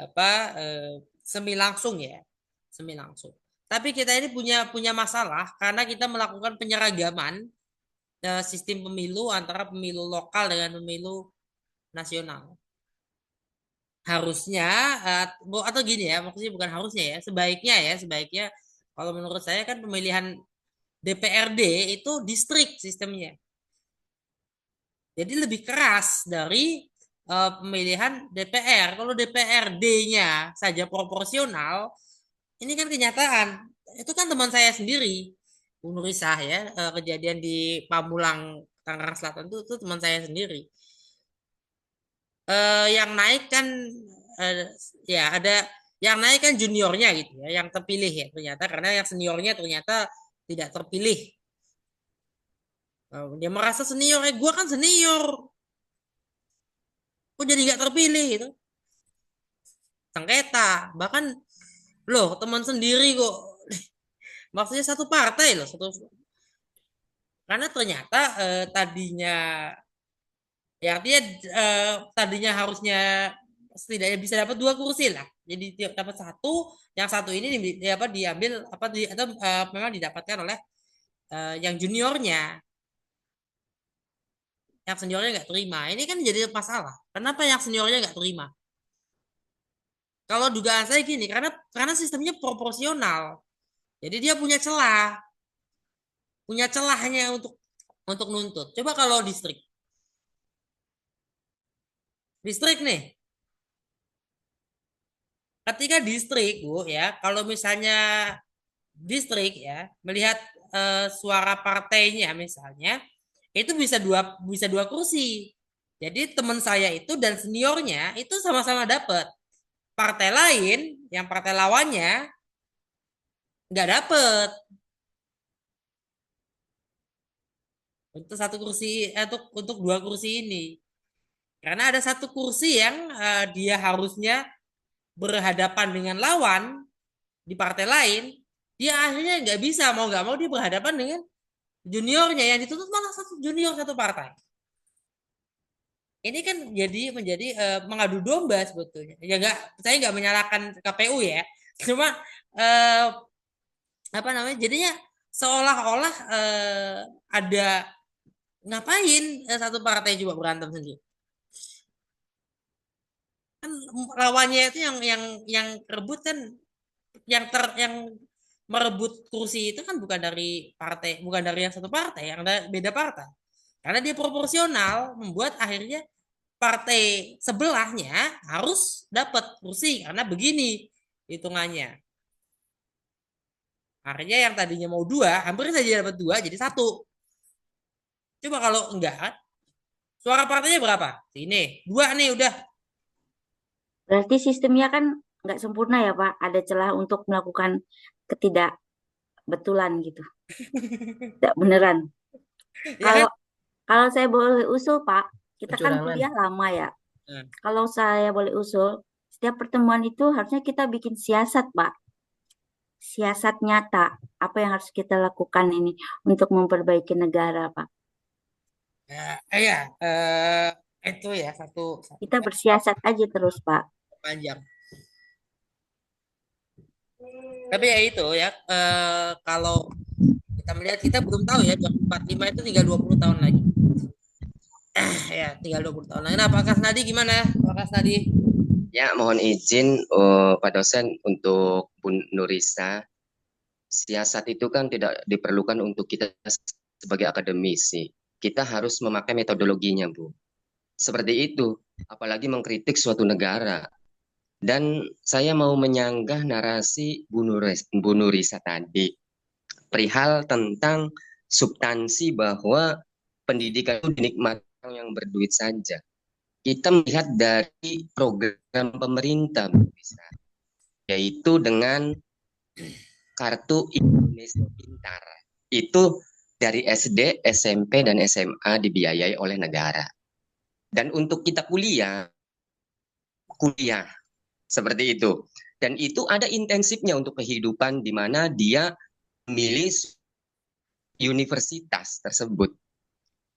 Speaker 1: apa, semi langsung ya, semi langsung. Tapi kita ini punya punya masalah karena kita melakukan penyeragaman sistem pemilu antara pemilu lokal dengan pemilu nasional. Harusnya, atau gini ya, maksudnya bukan harusnya ya, sebaiknya kalau menurut saya kan pemilihan DPRD itu distrik sistemnya. Jadi lebih keras dari pemilihan DPR. Kalau DPRD-nya saja proporsional, ini kan kenyataan. Itu kan teman saya sendiri, Bu Nurisah ya, kejadian di Pamulang, Tangerang Selatan itu teman saya sendiri. Yang naik kan, eh, ya ada yang naik kan juniornya gitu ya, yang terpilih ya ternyata, karena yang seniornya ternyata tidak terpilih. Dia merasa senior, gue kan senior, kok jadi nggak terpilih gitu. Sengketa, bahkan loh teman sendiri kok, maksudnya satu partai loh, karena ternyata tadinya, ya artinya tadinya harusnya setidaknya bisa dapat 2 kursi lah. Jadi tiap dapat satu, yang satu ini apa diambil apa atau memang didapatkan oleh yang juniornya, yang seniornya nggak terima. Ini kan jadi masalah. Kenapa yang seniornya nggak terima? Kalau dugaan saya gini, karena sistemnya proporsional. Jadi dia punya celahnya untuk nuntut. Coba kalau distrik nih, ketika distrik Bu ya, kalau misalnya distrik ya melihat suara partainya misalnya, itu bisa dua kursi. Jadi teman saya itu dan seniornya itu sama-sama dapat. Partai lain, yang partai lawannya nggak dapet untuk satu kursi, untuk 2 kursi ini. Karena ada satu kursi yang dia harusnya berhadapan dengan lawan di partai lain, dia akhirnya nggak bisa, mau nggak mau dia berhadapan dengan juniornya yang dituntut malah satu junior satu partai. Ini kan menjadi mengadu domba sebetulnya. Ya nggak, saya nggak menyalahkan KPU ya, cuma apa namanya? Jadinya seolah-olah ada ngapain satu partai juga berantem sendiri. Kan lawannya itu yang rebut kan yang merebut kursi itu kan bukan dari partai, bukan dari yang satu partai, yang beda partai. Karena dia proporsional, membuat akhirnya partai sebelahnya harus dapat kursi karena begini hitungannya. Akhirnya yang tadinya mau dua, hampir saja dapat dua jadi satu. Coba kalau enggak kan, suara partainya berapa? Sini, dua nih udah.
Speaker 2: Berarti sistemnya kan nggak sempurna ya Pak. Ada celah untuk melakukan ketidakbetulan gitu. Tidak beneran.
Speaker 1: Ya kan?
Speaker 2: Kalau kalau saya boleh usul Pak, kita kan
Speaker 5: Kecurangan.
Speaker 2: kuliah lama ya.
Speaker 1: Hmm.
Speaker 2: Kalau saya boleh usul, setiap pertemuan itu harusnya kita bikin siasat Pak. Siasat nyata. Apa yang harus kita lakukan ini untuk memperbaiki negara Pak.
Speaker 1: Ya, itu ya satu
Speaker 2: Kita bersiasat aja terus Pak.
Speaker 1: panjang. Tapi ya itu ya, kalau kita melihat kita belum tahu ya 2045 itu tinggal 20 tahun lagi. Ya, tinggal 20 tahun lagi. Nah, Pak Kasnadi gimana? Pak Kasnadi?
Speaker 6: Ya, mohon izin Pak dosen untuk Bu Nurisa. Siasat itu kan tidak diperlukan untuk kita sebagai akademisi. Kita harus memakai metodologinya, Bu. Seperti itu, apalagi mengkritik suatu negara. Dan saya mau menyanggah narasi Bu Nurisa tadi. Perihal tentang substansi bahwa pendidikan itu dinikmati orang yang berduit saja. Kita melihat dari program pemerintah, yaitu dengan Kartu Indonesia Pintar. Itu dari SD, SMP, dan SMA dibiayai oleh negara. Dan untuk kita kuliah seperti itu. Dan itu ada intensifnya untuk kehidupan di mana dia memilih universitas tersebut.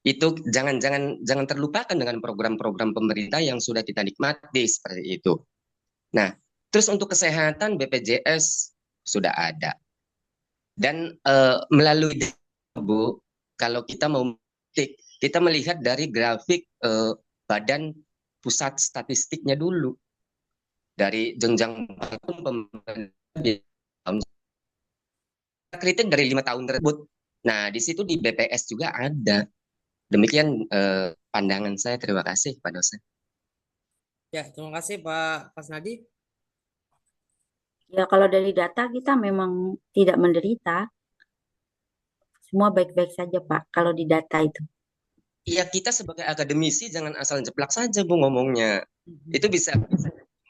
Speaker 6: Itu jangan terlupakan dengan program-program pemerintah yang sudah kita nikmati seperti itu. Nah, terus untuk kesehatan BPJS sudah ada. Dan melalui Bu, kalau kita mau kita melihat dari grafik Badan Pusat Statistiknya dulu. Dari jenjang kritik dari 5 tahun tersebut. Nah, di situ di BPS juga ada. Demikian pandangan saya. Terima kasih Pak dosen.
Speaker 1: Ya, terima kasih Pak Kasnadi.
Speaker 2: Ya kalau dari data kita memang tidak menderita. Semua baik-baik saja Pak kalau di data itu.
Speaker 6: Iya, kita sebagai akademisi jangan asal jeplak saja Bu ngomongnya. Itu bisa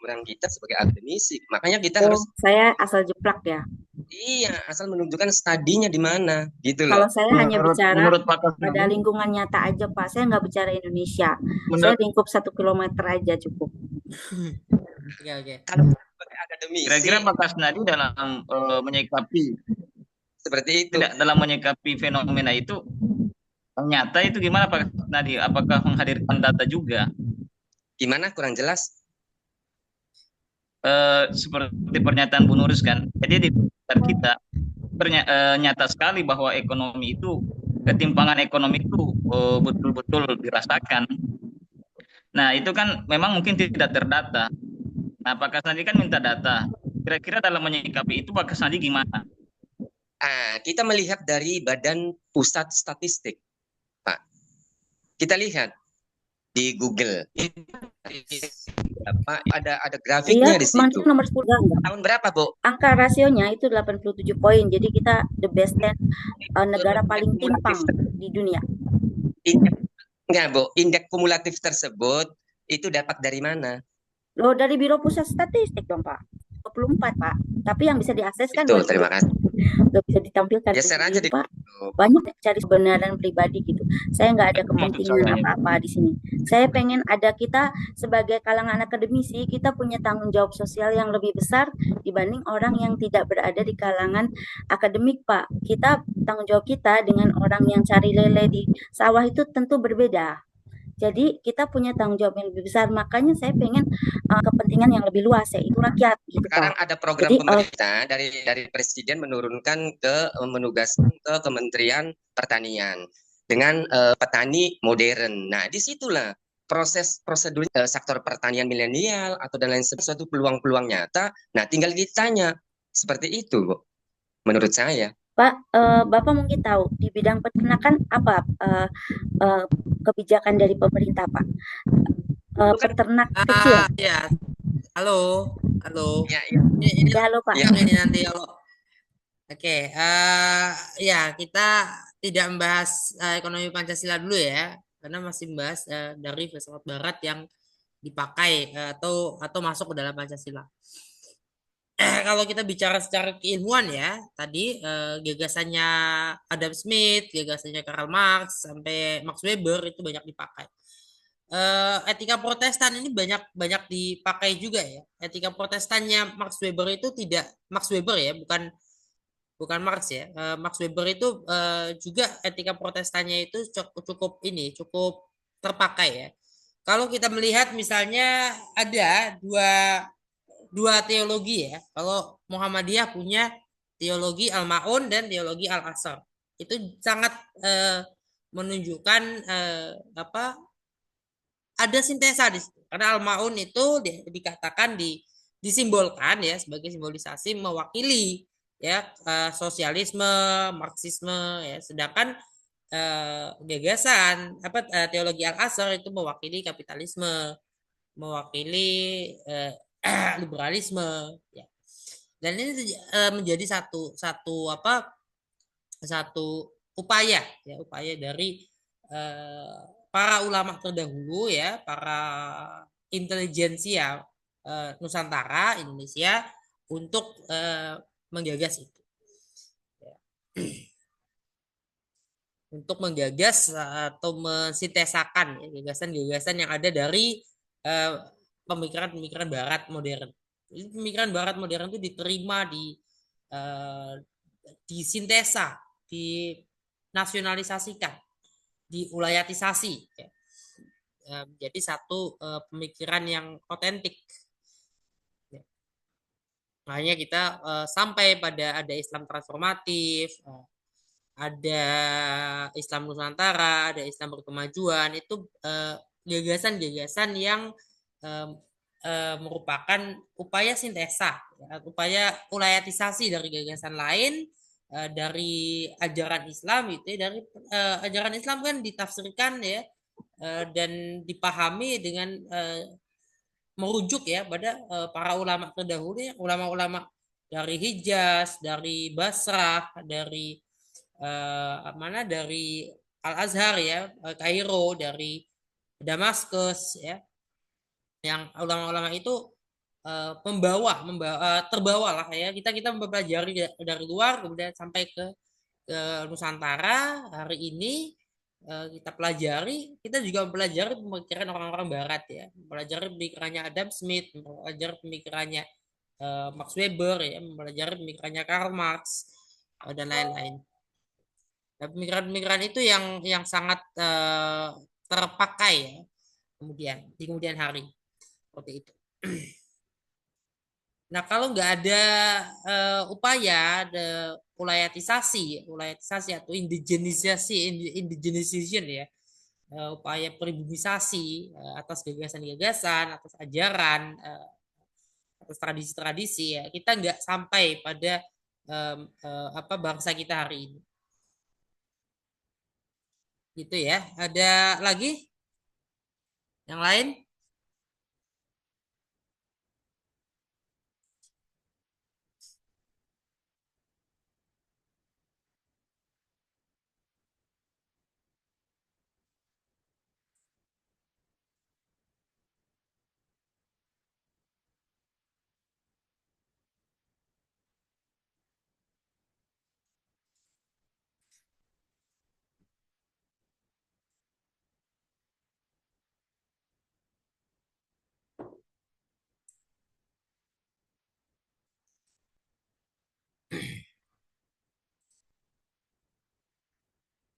Speaker 6: kurang kita sebagai akademisi. Makanya kita harus
Speaker 2: saya asal jeplak ya.
Speaker 6: Iya, asal menunjukkan studinya di mana, gitu
Speaker 2: Kalau
Speaker 6: loh.
Speaker 2: saya hanya bicara
Speaker 4: menurut Pak
Speaker 2: pada
Speaker 4: Kasnadi,
Speaker 2: lingkungan nyata aja Pak. Saya nggak bicara Indonesia. Saya lingkup 1 kilometer aja cukup.
Speaker 1: Oke.
Speaker 6: Kalau sebagai akademisi,
Speaker 4: kira-kira Pak Kasnadi dalam menyikapi
Speaker 6: seperti itu.
Speaker 4: dalam menyikapi fenomena itu nyata itu gimana Pak Kasnadi? Apakah menghadirkan data juga?
Speaker 6: Gimana? Kurang jelas.
Speaker 4: Seperti pernyataan Bu Nurus kan. Jadi di sekitar kita nyata sekali bahwa ekonomi itu, ketimpangan ekonomi itu betul-betul dirasakan. Nah, itu kan memang mungkin tidak terdata. Nah, Pak Kasnadi kan minta data. Kira-kira dalam menyikapi itu Pak Kasnadi gimana?
Speaker 6: Kita melihat dari Badan Pusat Statistik, Pak. Kita lihat di Google. Ada grafiknya di situ.
Speaker 2: Nomor 10 enggak?
Speaker 6: Tahun berapa, Bu?
Speaker 2: Angka rasionya itu 87 poin. Jadi kita the best 10 negara paling timpang di dunia.
Speaker 6: Enggak, Bu. Indeks kumulatif tersebut itu dapat dari mana?
Speaker 2: Loh, dari Biro Pusat Statistik dong, Pak. 24, Pak. Tapi yang bisa diakses kan
Speaker 6: Itu, terima kasih.
Speaker 2: Nggak bisa ditampilkan.
Speaker 6: Geser aja
Speaker 2: Pak. Banyak cari kebenaran pribadi gitu. Saya nggak ada kepentingan apa-apa di sini. Saya pengen ada kita sebagai kalangan akademisi, kita punya tanggung jawab sosial yang lebih besar dibanding orang yang tidak berada di kalangan akademik, Pak. Kita tanggung jawab kita dengan orang yang cari lele di sawah itu tentu berbeda. Jadi kita punya tanggung jawab yang lebih besar. Makanya saya pengen kepentingan yang lebih luas, yaitu rakyat, gitu
Speaker 6: Sekarang
Speaker 2: Pak.
Speaker 6: ada program
Speaker 2: Jadi
Speaker 6: pemerintah dari presiden menurunkan menugaskan ke Kementerian Pertanian dengan petani modern. Nah, disitulah proses prosedur sektor pertanian milenial atau dan lain sebagainya suatu peluang-peluang nyata. Nah, tinggal ditanya seperti itu, Bu, menurut saya.
Speaker 2: Pak, Bapak mungkin tahu di bidang peternakan apa eh, kebijakan dari pemerintah, Pak?
Speaker 6: Itu kan
Speaker 2: Peternak kecil.
Speaker 1: Ya, halo, halo.
Speaker 6: ya ya
Speaker 1: Ini
Speaker 2: Ya, halo Pak.
Speaker 6: ya.
Speaker 1: panjang ini nanti kalau. Oke, ya kita tidak membahas ekonomi Pancasila dulu ya, karena masih membahas dari filsafat Barat yang dipakai atau masuk ke dalam Pancasila. Kalau kita bicara secara keilmuan ya, tadi gagasannya Adam Smith, gagasannya Karl Marx, sampai Max Weber itu banyak dipakai. Etika Protestan ini banyak banyak dipakai juga ya. Etika Protestannya Max Weber itu tidak Max Weber ya, bukan bukan Marx ya. Max Weber itu juga etika Protestannya itu cukup cukup ini cukup terpakai ya. Kalau kita melihat misalnya ada dua dua teologi ya. Kalau Muhammadiyah punya teologi Al-Ma'un dan teologi Al-Asr. Itu sangat menunjukkan apa ada sintesa di situ. Karena Al-Ma'un itu dikatakan disimbolkan ya sebagai simbolisasi mewakili ya sosialisme, Marxisme ya. Sedangkan gagasan teologi Al-Azhar itu mewakili kapitalisme, mewakili liberalisme ya. Dan ini menjadi satu satu apa satu upaya ya upaya dari para ulama terdahulu ya para intelijensia Nusantara Indonesia untuk menggagas itu ya. Untuk menggagas atau mensintesakan ya, gagasan-gagasan yang ada dari pemikiran-pemikiran Barat modern. Jadi pemikiran Barat modern itu diterima uh, disintesa, dinasionalisasikan, diulayatisasi, ya. Menjadi satu pemikiran yang otentik. Ya. Makanya kita sampai pada ada Islam transformatif, ada Islam Nusantara, ada Islam berkemajuan, itu gagasan-gagasan yang merupakan upaya sintesa, ya, upaya ulayatisasi dari gagasan lain dari ajaran Islam itu ya, dari ajaran Islam kan ditafsirkan ya dan dipahami dengan merujuk ya pada para ulama terdahulu ya, ulama-ulama dari Hijaz, dari Basrah, dari mana dari Al Azhar ya, Kairo, dari Damaskus ya, yang ulama-ulama itu terbawa lah ya kita mempelajari dari luar kemudian sampai ke Nusantara hari ini kita pelajari kita juga mempelajari pemikiran orang-orang Barat ya mempelajari pemikirannya Adam Smith mempelajari pemikirannya Max Weber ya mempelajari pemikirannya Karl Marx dan lain-lain. Nah, pemikiran-pemikiran itu yang sangat terpakai ya di kemudian hari seperti itu. Nah, kalau nggak ada upaya ada ulayatisasi atau indigenization ya, upaya pribumisasi atas gagasan-gagasan, atas ajaran, atas tradisi-tradisi ya, kita nggak sampai pada apa bangsa kita hari ini. Gitu ya. Ada lagi yang lain?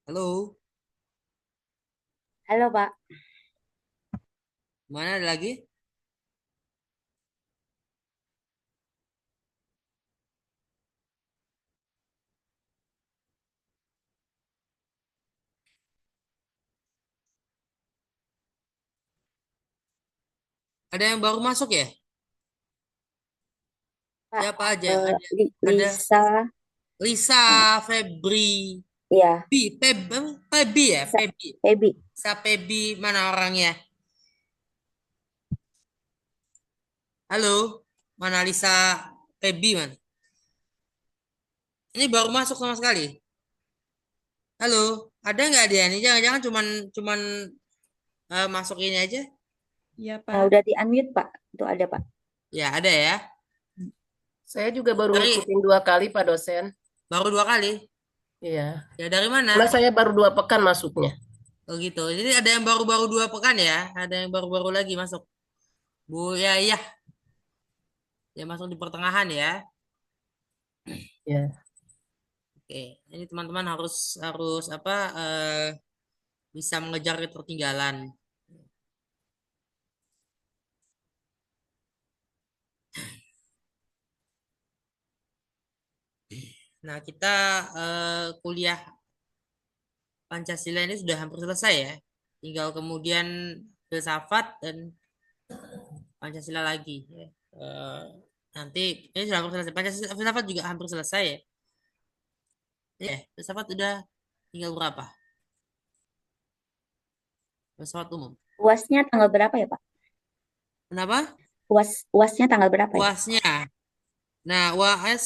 Speaker 1: Halo.
Speaker 2: Halo Pak.
Speaker 1: Mana ada lagi? Ada yang baru masuk ya?
Speaker 2: Pak,
Speaker 1: Siapa aja? Ada
Speaker 2: Lisa,
Speaker 1: Lisa, Febri,
Speaker 2: ya,
Speaker 1: Pebi ya,
Speaker 2: Lisa,
Speaker 1: Pebi.
Speaker 2: Ebi.
Speaker 1: Lisa Pebi mana orangnya? Halo, mana Lisa Pebi man? Ini baru masuk sama sekali. Halo, ada nggak dia nih? Jangan-jangan cuman masuk ini aja?
Speaker 5: Iya,
Speaker 2: Nah,
Speaker 5: Pak.
Speaker 2: udah di-unmute, Pak. Itu ada, Pak.
Speaker 1: Ya ada ya.
Speaker 5: Saya juga baru
Speaker 1: Dari
Speaker 5: ngikutin 2 kali, Pak dosen.
Speaker 1: baru 2 kali.
Speaker 5: Iya.
Speaker 1: Ya dari mana?
Speaker 5: Karena saya baru 2 pekan masuknya.
Speaker 1: Oh gitu. Jadi ada yang baru-baru 2 pekan ya. Ada yang baru-baru lagi masuk. Bu ya iya. Ya masuk di pertengahan ya.
Speaker 5: Ya.
Speaker 1: Oke. Ini teman-teman harus harus apa? Bisa mengejar ketertinggalan. Nah kita kuliah Pancasila ini sudah hampir selesai ya. Tinggal kemudian filsafat dan Pancasila lagi. Ya. Nanti ini sudah hampir selesai. Pancasila filsafat juga hampir selesai ya. Filsafat udah tinggal berapa? Filsafat umum.
Speaker 2: UASnya tanggal berapa ya, Pak?
Speaker 1: Kenapa?
Speaker 2: UASnya tanggal berapa ya?
Speaker 1: UASnya. Nah, UAS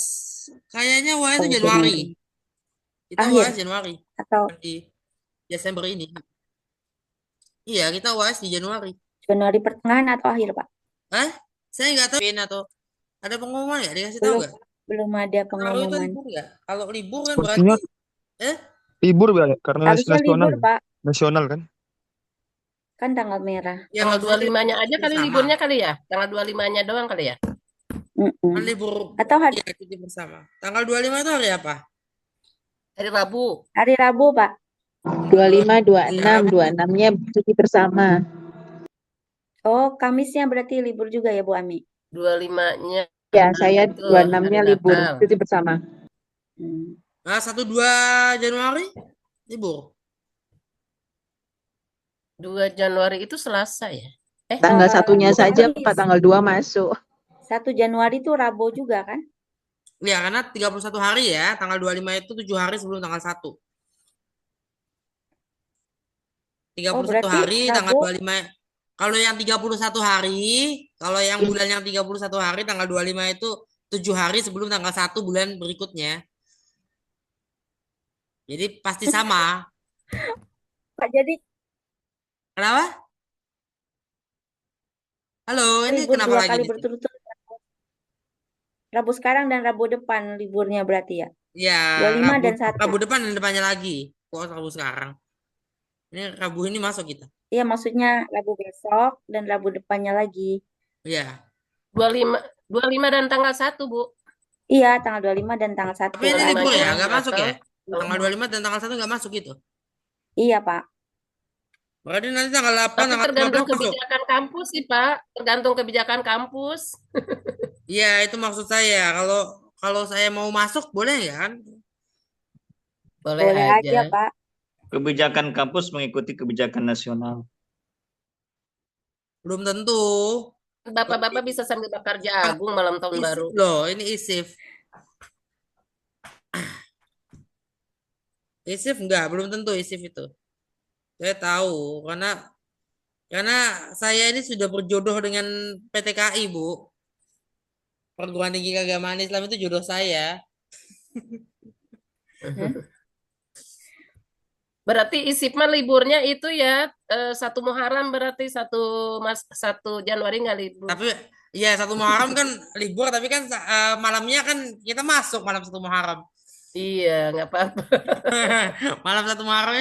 Speaker 1: kayaknya UAS itu
Speaker 2: Oh,
Speaker 1: Januari.
Speaker 2: Januari.
Speaker 1: Kita
Speaker 2: Akhir
Speaker 1: UAS Januari
Speaker 2: atau
Speaker 1: di Desember ini. Iya, kita UAS di Januari.
Speaker 2: Januari pertengahan atau akhir, Pak?
Speaker 1: Hah? Saya nggak tahu atau ada pengumuman nggak? Dikasih tahu
Speaker 2: Belum,
Speaker 1: nggak?
Speaker 2: belum ada
Speaker 1: Kalau itu
Speaker 2: pengumuman.
Speaker 1: libur nggak? Kalau libur kan
Speaker 7: Sepertinya
Speaker 1: berarti
Speaker 7: libur ya, karena
Speaker 2: Harusnya
Speaker 7: nasional.
Speaker 2: libur, Pak.
Speaker 7: Nasional kan?
Speaker 2: Kan tanggal merah.
Speaker 1: ya
Speaker 5: Tanggal
Speaker 1: maksudnya
Speaker 5: 25-nya aja kali
Speaker 1: bersama.
Speaker 5: liburnya kali ya? Tanggal 25-nya doang kali ya?
Speaker 2: Mm-mm.
Speaker 1: Kan libur
Speaker 2: Atau hari,
Speaker 1: ya, cuti bersama. Tanggal 25 itu hari apa?
Speaker 5: Hari Rabu.
Speaker 2: hari Rabu, Pak.
Speaker 3: 25,
Speaker 1: Iya,
Speaker 3: 26, 26-nya cuti bersama.
Speaker 2: Oh, Kamisnya berarti libur juga ya, Bu Ami?
Speaker 5: 25-nya
Speaker 3: Ya, saya
Speaker 5: itu
Speaker 3: 26-nya
Speaker 5: hari
Speaker 3: libur,
Speaker 5: Natal.
Speaker 3: cuti bersama.
Speaker 2: Hmm.
Speaker 1: Nah, 1-2 Januari libur.
Speaker 5: 2 Januari itu Selasa ya?
Speaker 3: Tanggal satunya
Speaker 2: Rabu
Speaker 3: saja,
Speaker 2: Kamis.
Speaker 3: Pak, tanggal 2 masuk.
Speaker 2: 1 Januari itu Rabu juga kan?
Speaker 1: Ya, karena 31 hari ya. Tanggal 25 itu 7 hari sebelum tanggal 1. 31
Speaker 2: berarti
Speaker 1: hari tanggal
Speaker 2: Rabu
Speaker 1: 25. Kalau yang 31 hari, kalau yang bulan yang 31 hari tanggal 25 itu 7 hari sebelum tanggal 1 bulan berikutnya. Jadi pasti sama.
Speaker 2: Pak, jadi
Speaker 1: Kenapa? Halo, ini
Speaker 2: libur
Speaker 1: kenapa
Speaker 2: 2
Speaker 1: lagi
Speaker 2: kali
Speaker 1: nih?
Speaker 2: berturut-turut. Rabu sekarang dan Rabu depan liburnya berarti ya?
Speaker 1: Ya,
Speaker 2: 25 dan 1.
Speaker 1: Rabu depan dan depannya lagi. Kok Rabu sekarang? Ini Rabu ini masuk kita.
Speaker 2: Iya, maksudnya Rabu besok dan Rabu depannya lagi.
Speaker 1: Iya.
Speaker 5: 25 dan tanggal 1, Bu.
Speaker 2: Iya, tanggal 25 dan tanggal 1.
Speaker 1: Tapi ini libur ya,
Speaker 5: 25-nya
Speaker 1: nggak masuk ya?
Speaker 5: Natal.
Speaker 1: Tanggal 25 dan tanggal 1 nggak masuk gitu.
Speaker 2: Iya, Pak.
Speaker 1: Berarti nanti tanggal 8,
Speaker 5: Tapi
Speaker 1: tanggal
Speaker 5: tergantung
Speaker 1: 15 masuk.
Speaker 5: kebijakan kampus sih, Pak. Tergantung kebijakan kampus.
Speaker 1: Iya, itu maksud saya. Kalau saya mau masuk boleh ya kan?
Speaker 5: Boleh
Speaker 2: Boleh aja,
Speaker 5: aja.
Speaker 2: Pak.
Speaker 4: Kebijakan kampus mengikuti kebijakan nasional.
Speaker 1: Belum tentu.
Speaker 5: Bapak-bapak bisa sambil bakar jagung malam tahun
Speaker 1: Isif
Speaker 5: baru.
Speaker 1: loh, ini isif. Isif enggak, belum tentu isif itu. Saya tahu karena saya ini sudah berjodoh dengan PTKI, Bu. Perguruan Tinggi Keagamaan Islam itu jodoh saya.
Speaker 5: Berarti isipma liburnya itu ya 1 Muharram berarti 1 Januari nggak libur.
Speaker 1: Tapi ya 1 Muharram kan libur, tapi kan malamnya kan kita masuk malam 1 Muharram.
Speaker 5: Iya, nggak apa-apa.
Speaker 1: Malam 1 Muharram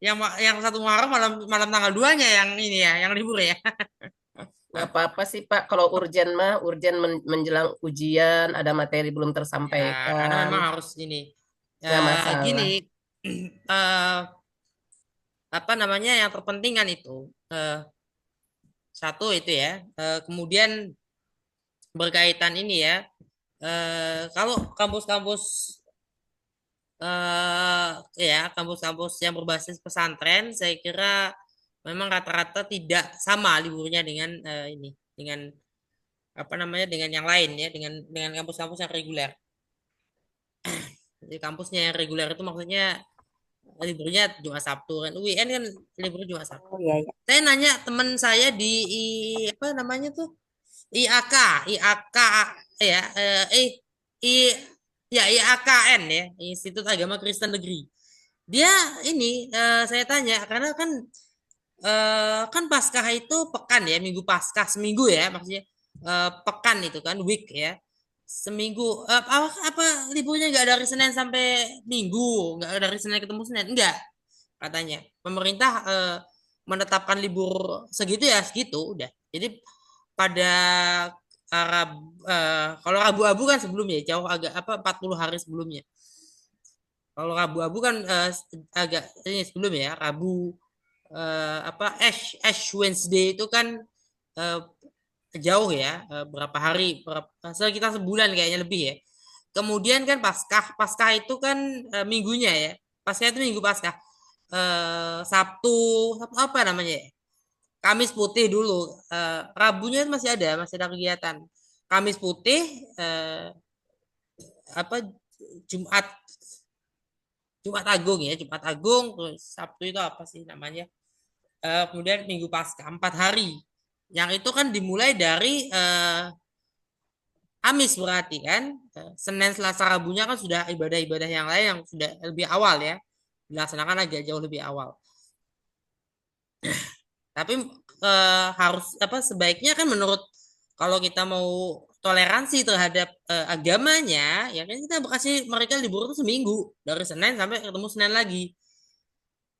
Speaker 1: yang 1 Muharram malam tanggal 2-nya yang ini ya, yang libur ya.
Speaker 5: Nggak apa-apa sih Pak. Kalau urgen mah urgen menjelang ujian, ada materi belum
Speaker 1: Ya, karena
Speaker 5: tersampaikan.
Speaker 1: memang harus ini.
Speaker 5: Nggak masalah.
Speaker 1: Gini, apa namanya yang terpenting kan itu Satu itu ya. Kemudian berkaitan ini ya. Kalau kampus-kampus ya kampus-kampus yang berbasis pesantren, saya kira memang rata-rata tidak sama liburnya dengan ini, dengan apa namanya, dengan yang lain ya, dengan kampus-kampus yang reguler. Jadi kampusnya yang reguler itu maksudnya liburnya Jumat Sabtu kan. UN kan libur Jumat Sabtu.
Speaker 2: Oh iya ya.
Speaker 1: Saya nanya teman saya di apa namanya tuh, IAK, IAK ya, I ya IAKN ya, Institut Agama Kristen Negeri. Dia ini saya tanya karena kan Paskah itu pekan ya, Minggu Paskah seminggu ya, maksudnya pekan itu kan week ya. Seminggu apa liburnya nggak dari Senin sampai Minggu, nggak dari Senin ketemu Senin, enggak katanya. Pemerintah menetapkan libur segitu ya segitu udah. Jadi pada Arab kalau Abu-Abu kan sebelumnya jauh agak apa 40 hari sebelumnya. Kalau Abu-Abu kan agak ini sebelumnya ya, Rabu apa Ash Wednesday itu kan eh, jauh ya, berapa hari, sekitar sebulan kayaknya lebih ya. Kemudian kan Paskah itu kan minggunya ya. Paskah itu Minggu Paskah. Sabtu apa namanya ya? Kamis Putih dulu. Rabunya masih ada kegiatan. Kamis Putih, apa Jumat Jumat Agung ya, Jumat Agung, terus Sabtu itu apa sih namanya? Kemudian Minggu Paskah 4 hari. Yang itu kan dimulai dari Kamis berarti kan. Senin, Selasa, Rabunya kan sudah ibadah-ibadah yang lain yang sudah lebih awal ya. Dilaksanakan agak jauh lebih awal. Tapi harus apa sebaiknya kan menurut, kalau kita mau toleransi terhadap agamanya ya kan kita kasih mereka libur itu seminggu dari Senin sampai ketemu Senin lagi.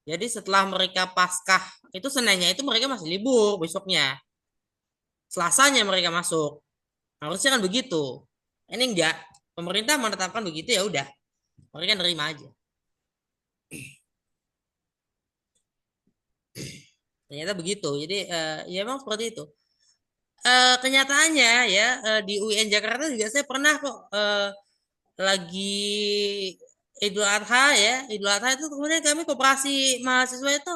Speaker 1: Jadi setelah mereka Paskah itu Seninnya itu mereka masih libur, besoknya Selasanya mereka masuk. Harusnya kan begitu. Ini enggak. Pemerintah menetapkan begitu ya udah. Mereka nerima aja. Ternyata begitu. Jadi ya memang seperti itu. Kenyataannya ya di UIN Jakarta juga saya pernah kok lagi Idul Adha ya. Idul Adha itu kemudian kami koperasi mahasiswa itu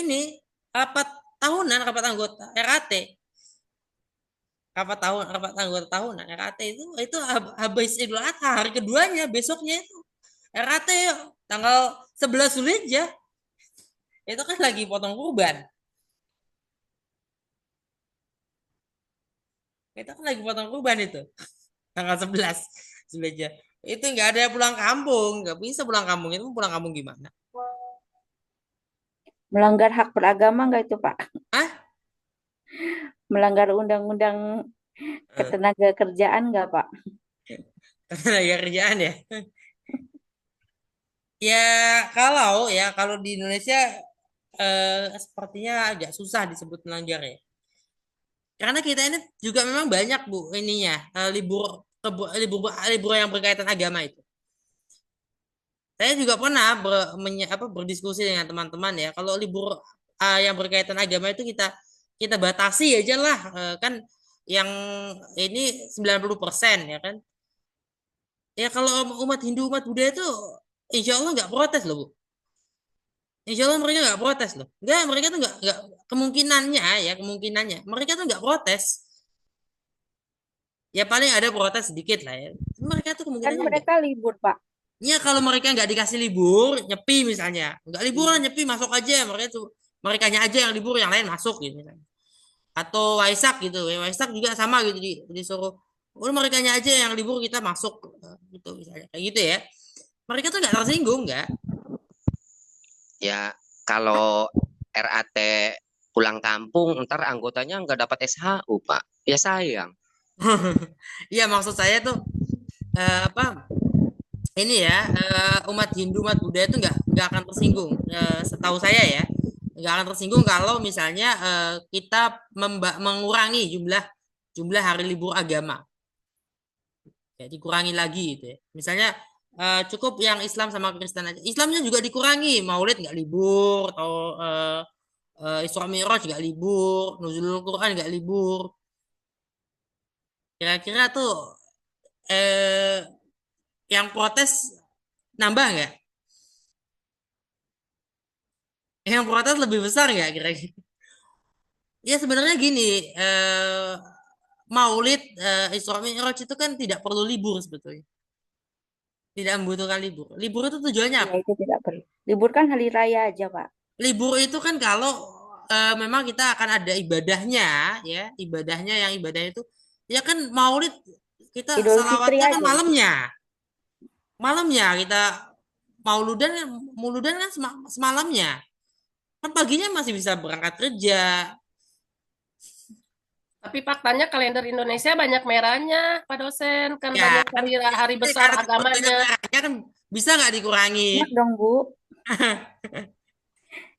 Speaker 1: ini rapat tahunan, rapat anggota RAT. Rapat anggota tahunan RAT itu habis Idul Adha, hari keduanya besoknya itu RAT yuk, tanggal 11 Zulhijjah. Itu kan lagi potong kurban. Itu kan lagi potong kurban itu. Tanggal 11 Zulhijjah. Itu nggak ada pulang kampung, nggak bisa pulang kampung. Itu pulang kampung gimana?
Speaker 2: Melanggar hak beragama nggak itu, Pak?
Speaker 1: Hah?
Speaker 2: Melanggar undang-undang ketenaga kerjaan nggak, Pak?
Speaker 1: Tenaga kerjaan ya. Ya kalau di Indonesia sepertinya agak susah disebut melanggar ya. Karena kita ini juga memang banyak Bu ininya libur yang berkaitan agama itu. Saya juga pernah berdiskusi dengan teman-teman ya. Kalau libur yang berkaitan agama itu kita batasi aja lah, kan yang ini 90% ya kan. Ya kalau umat Hindu, umat Buddha itu insya Allah nggak protes loh Bu. Insya Allah mereka nggak protes loh. Nggak, mereka tuh nggak kemungkinannya mereka tuh nggak protes. Ya paling ada protes sedikit lah ya. Mereka tuh
Speaker 2: Kan
Speaker 1: kemungkinannya enggak.
Speaker 2: mereka libur, Pak.
Speaker 1: Ya kalau mereka nggak dikasih libur, nyepi misalnya, nggak liburan nyepi masuk aja, merekanya aja yang libur, yang lain masuk gitu misalnya. Atau Waisak gitu, Waisak juga sama gitu disuruh, udah merekanya aja yang libur kita masuk gitu misalnya, kayak gitu ya. Mereka tuh nggak tersinggung nggak?
Speaker 6: Ya, kalau RAT pulang kampung, ntar anggotanya nggak dapat SHU, Pak. Ya sayang.
Speaker 1: Iya maksud saya tuh apa ini ya, umat Hindu, umat Buddha itu nggak akan tersinggung, setahu saya ya, nggak akan tersinggung kalau misalnya kita mengurangi jumlah hari libur agama, ya dikurangi lagi gitu ya. Misalnya cukup yang Islam sama Kristen aja, Islamnya juga dikurangi, Maulid nggak libur, atau Isra Mi'raj nggak libur, Nuzulul Quran nggak libur. Kira-kira tuh eh, yang protes nambah nggak? Yang protes lebih besar nggak kira-kira? Ya sebenarnya gini, Maulid Isra Mi'raj itu kan tidak perlu libur sebetulnya. Tidak membutuhkan libur. Libur itu tujuannya
Speaker 2: Ya
Speaker 1: apa?
Speaker 2: itu tidak perlu. Libur kan hari raya aja, Pak.
Speaker 1: Libur itu kan kalau memang kita akan ada ibadahnya, ya ibadahnya yang ibadah itu, ya kan Maulid kita
Speaker 2: Idul Fitri
Speaker 1: salawatnya kan
Speaker 2: aja.
Speaker 1: malamnya, malamnya kita mauludan, mauludan kan semalamnya, kan paginya masih bisa berangkat kerja.
Speaker 5: Tapi faktanya kalender Indonesia banyak merahnya, Pak dosen. Kan
Speaker 1: Ya,
Speaker 5: banyak hari
Speaker 1: jadi
Speaker 5: besar
Speaker 1: karena banyak
Speaker 5: agamanya.
Speaker 1: merahnya kan bisa nggak dikurangi?
Speaker 2: Enak dong, Bu.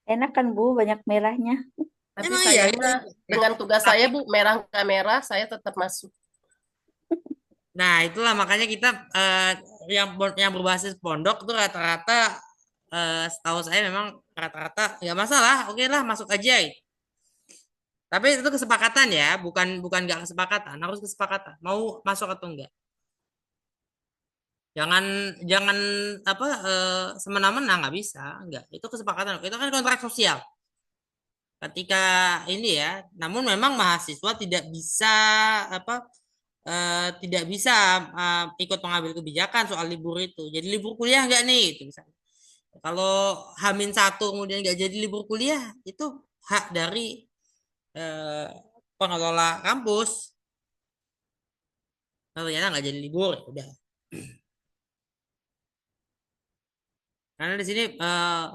Speaker 2: Enak kan, Bu, banyak merahnya.
Speaker 5: Tapi
Speaker 1: Emang
Speaker 5: saya
Speaker 1: iya itu.
Speaker 5: mah dengan tugas saya, Bu, merah nggak merah, saya tetap masuk.
Speaker 1: Nah, itulah makanya kita yang berbasis pondok itu rata-rata setahu saya memang rata-rata nggak masalah, oke lah masuk aja. Tapi itu kesepakatan ya, bukan nggak kesepakatan, harus kesepakatan. Mau masuk atau enggak. Jangan jangan apa semena-mena nggak bisa, enggak. Itu kesepakatan. Itu kan kontrak sosial. Ketika ini ya, namun memang mahasiswa tidak bisa apa tidak bisa ikut mengambil kebijakan soal libur itu. Jadi libur kuliah enggak nih itu misalnya. Kalau H-1 kemudian nggak jadi libur kuliah, itu hak dari eh, pengelola kampus. Nah, ternyata nggak jadi libur, ya udah. Karena di sini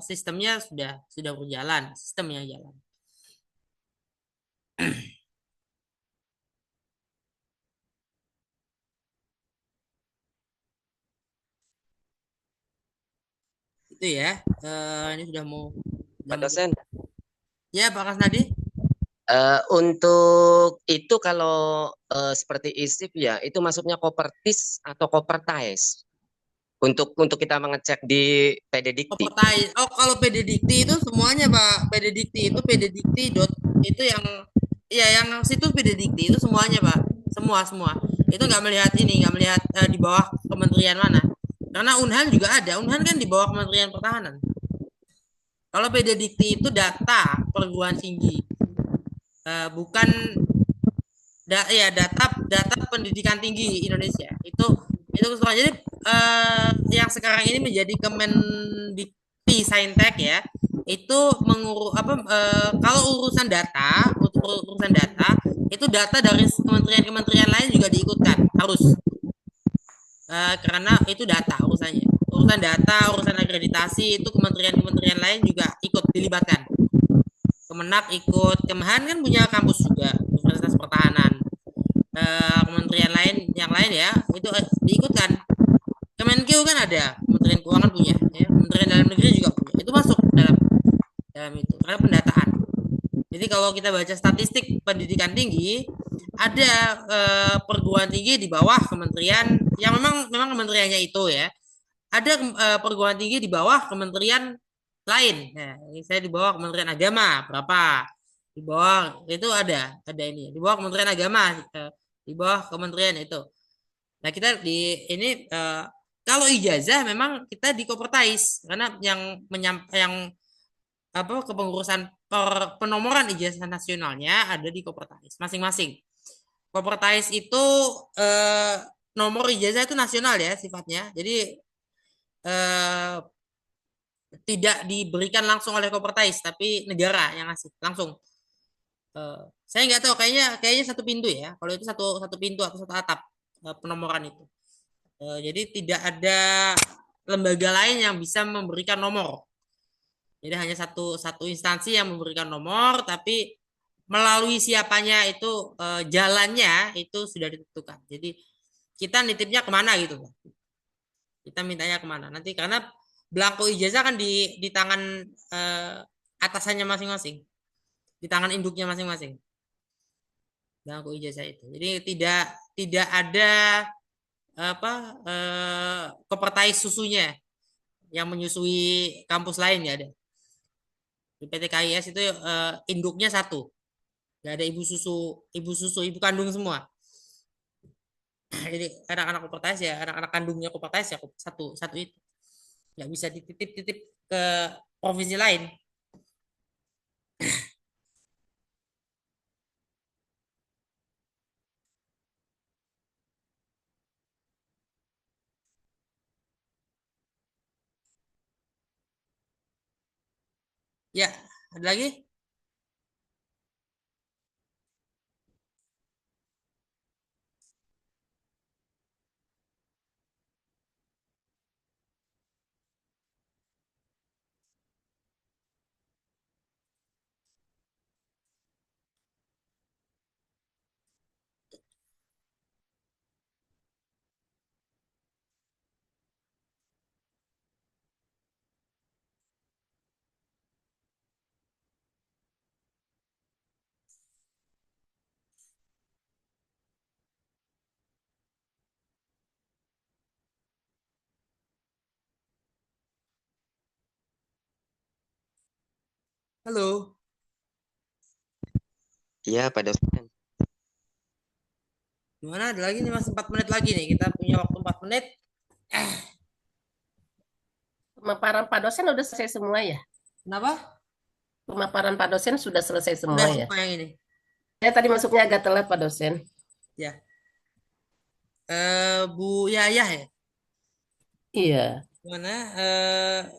Speaker 1: sistemnya sudah berjalan, sistemnya jalan. Itu ya. Ini sudah mau
Speaker 6: Pak dosen,
Speaker 1: ya Pak Kasnadi.
Speaker 6: untuk itu kalau seperti ISIP ya, itu masuknya kopertis atau kopertais untuk kita mengecek di PD Dikti.
Speaker 1: Oh, kalau PD Dikti itu semuanya Pak. PD Dikti itu PDDikti itu yang ya yang situs PD Dikti itu semuanya Pak. Semua. Itu nggak melihat di bawah kementerian mana. Karena Unhan juga ada. Unhan kan di bawah Kementerian Pertahanan. Kalau PD Dikti itu data perguruan tinggi. Bukan data pendidikan tinggi Indonesia. Itu keseluruhan. Jadi yang sekarang ini menjadi Kemendikti Saintek ya, itu kalau urusan data, itu data dari kementerian-kementerian lain juga diikutkan, harus. Karena itu data urusannya. Urusan data, urusan akreditasi itu kementerian-kementerian lain juga ikut dilibatkan. Kemenak ikut, Kemhan kan punya kampus juga, Universitas Pertahanan. Kementerian yang lain ya, itu diikutkan. Kemenkeu kan ada, Kementerian Keuangan punya, ya. Kementerian Dalam Negeri juga punya. Itu masuk dalam itu, karena pendataan. Jadi kalau kita baca statistik pendidikan tinggi, ada perguruan tinggi di bawah kementerian yang memang kementeriannya itu ya. Ada perguruan tinggi di bawah kementerian lain. Nah, saya di bawah Kementerian Agama berapa? Di bawah itu ada ini. Di bawah Kementerian Agama, di bawah kementerian itu. Nah, kita di ini kalau ijazah memang kita di Kopertais karena yang kepengurusan penomoran ijazah nasionalnya ada di Kopertais masing-masing. Kopertais itu nomor ijazah itu nasional ya sifatnya. Jadi tidak diberikan langsung oleh Kopertais tapi negara yang ngasih langsung. Saya nggak tahu kayaknya satu pintu ya. Kalau itu satu pintu atau satu atap penomoran itu. Jadi tidak ada lembaga lain yang bisa memberikan nomor. Jadi hanya satu instansi yang memberikan nomor, tapi melalui siapanya itu jalannya itu sudah ditentukan. Jadi kita nitipnya kemana gitu, Pak. Kita mintanya kemana? Nanti karena belangko ijazah kan di tangan atasannya masing-masing, di tangan induknya masing-masing. Belangko ijazah itu. Jadi tidak ada Kopertais susunya yang menyusui kampus lain ya ada. Di PT KIS itu induknya satu, nggak ada ibu susu, ibu kandung semua. Jadi anak-anak kopertas ya, anak-anak kandungnya kopertas ya satu satu itu, nggak bisa dititip-titip ke provinsi lain. Ya, ada lagi? Halo,
Speaker 6: Iya, Pak dosen.
Speaker 1: gimana? Ada lagi nih, masih 4 menit lagi nih. Kita punya waktu 4 menit.
Speaker 5: Pemaparan Pak dosen udah selesai semua ya?
Speaker 1: Kenapa?
Speaker 5: Pemaparan Pak dosen sudah selesai semua
Speaker 1: Udah
Speaker 5: ya?
Speaker 1: semua yang ini.
Speaker 5: Saya tadi masuknya agak telat Pak dosen.
Speaker 1: Ya. Bu Yayah ya?
Speaker 5: Iya.
Speaker 1: Gimana?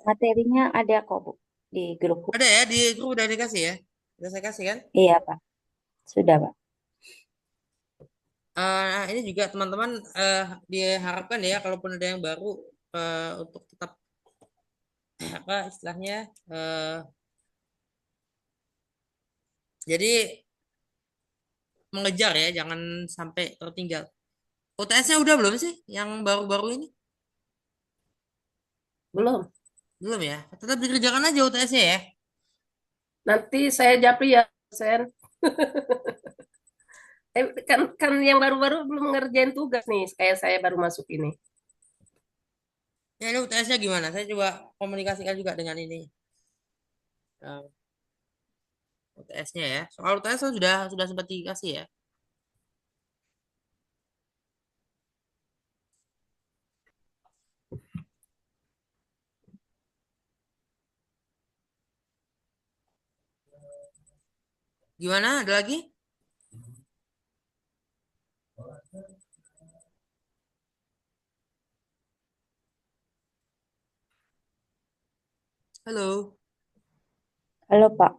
Speaker 2: Materinya ada kok, Bu, di grup.
Speaker 1: Ada ya, di grup udah dikasih ya? Udah saya kasih kan?
Speaker 2: Iya, Pak. Sudah, Pak.
Speaker 1: Ini juga teman-teman diharapkan ya, kalaupun ada yang baru untuk tetap apa istilahnya, jadi mengejar ya, jangan sampai tertinggal. UTS-nya udah belum sih yang baru-baru ini?
Speaker 5: Belum.
Speaker 1: Belum ya? Tetap dikerjakan aja UTS-nya ya.
Speaker 5: Nanti saya japri ya dosen. Kan yang baru-baru belum ngerjain tugas nih, kayak saya baru masuk ini.
Speaker 1: Ya ini UTS-nya gimana? Saya coba komunikasikan juga dengan ini. UTS-nya ya. Soal UTS kan sudah sempat dikasih ya. Gimana? Ada lagi? Halo.
Speaker 2: Halo, Pak.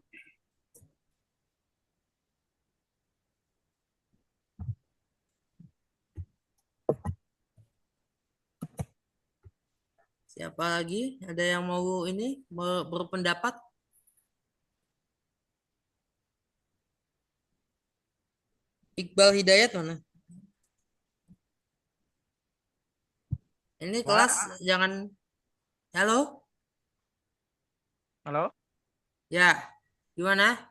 Speaker 1: Siapa lagi? Ada yang mau ini berpendapat? Iqbal Hidayat mana? Ini kelas jangan. Halo?
Speaker 7: Halo,
Speaker 1: Ya. Gimana?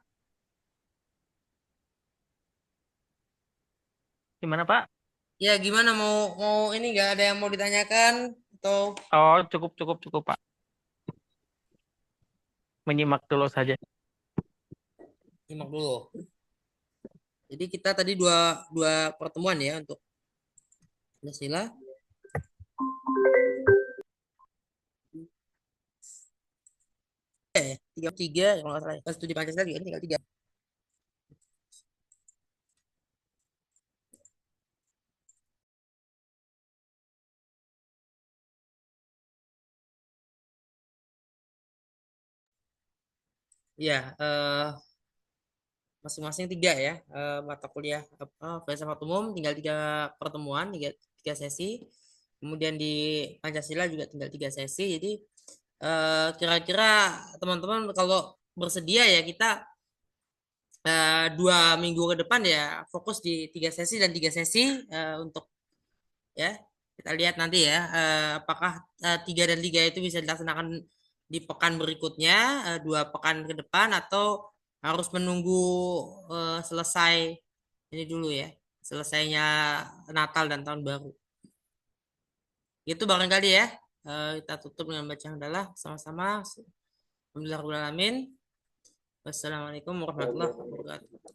Speaker 7: gimana Pak?
Speaker 1: Ya, gimana mau mau ini nggak ada yang mau ditanyakan atau
Speaker 7: Oh, cukup Pak. Menyimak dulu saja.
Speaker 1: simak dulu? Jadi kita tadi dua dua pertemuan ya untuk Pancasila. Tiga tiga kalau nggak salah. Pas studi Pancasila juga tinggal tiga. Ya, masing-masing tiga ya mata kuliah apa filsafat umum tinggal tiga pertemuan, tiga sesi. Kemudian di Pancasila juga tinggal tiga sesi. Jadi kira-kira teman-teman kalau bersedia ya kita 2 minggu ke depan ya fokus di tiga sesi dan tiga sesi untuk ya kita lihat nanti ya apakah tiga dan tiga itu bisa dilaksanakan di pekan berikutnya 2 pekan ke depan atau harus menunggu selesai ini dulu ya selesainya Natal dan Tahun Baru itu barangkali ya kita tutup dengan baca hamdalah sama-sama Alhamdulillahirabbil alamin Wassalamualaikum warahmatullahi wabarakatuh.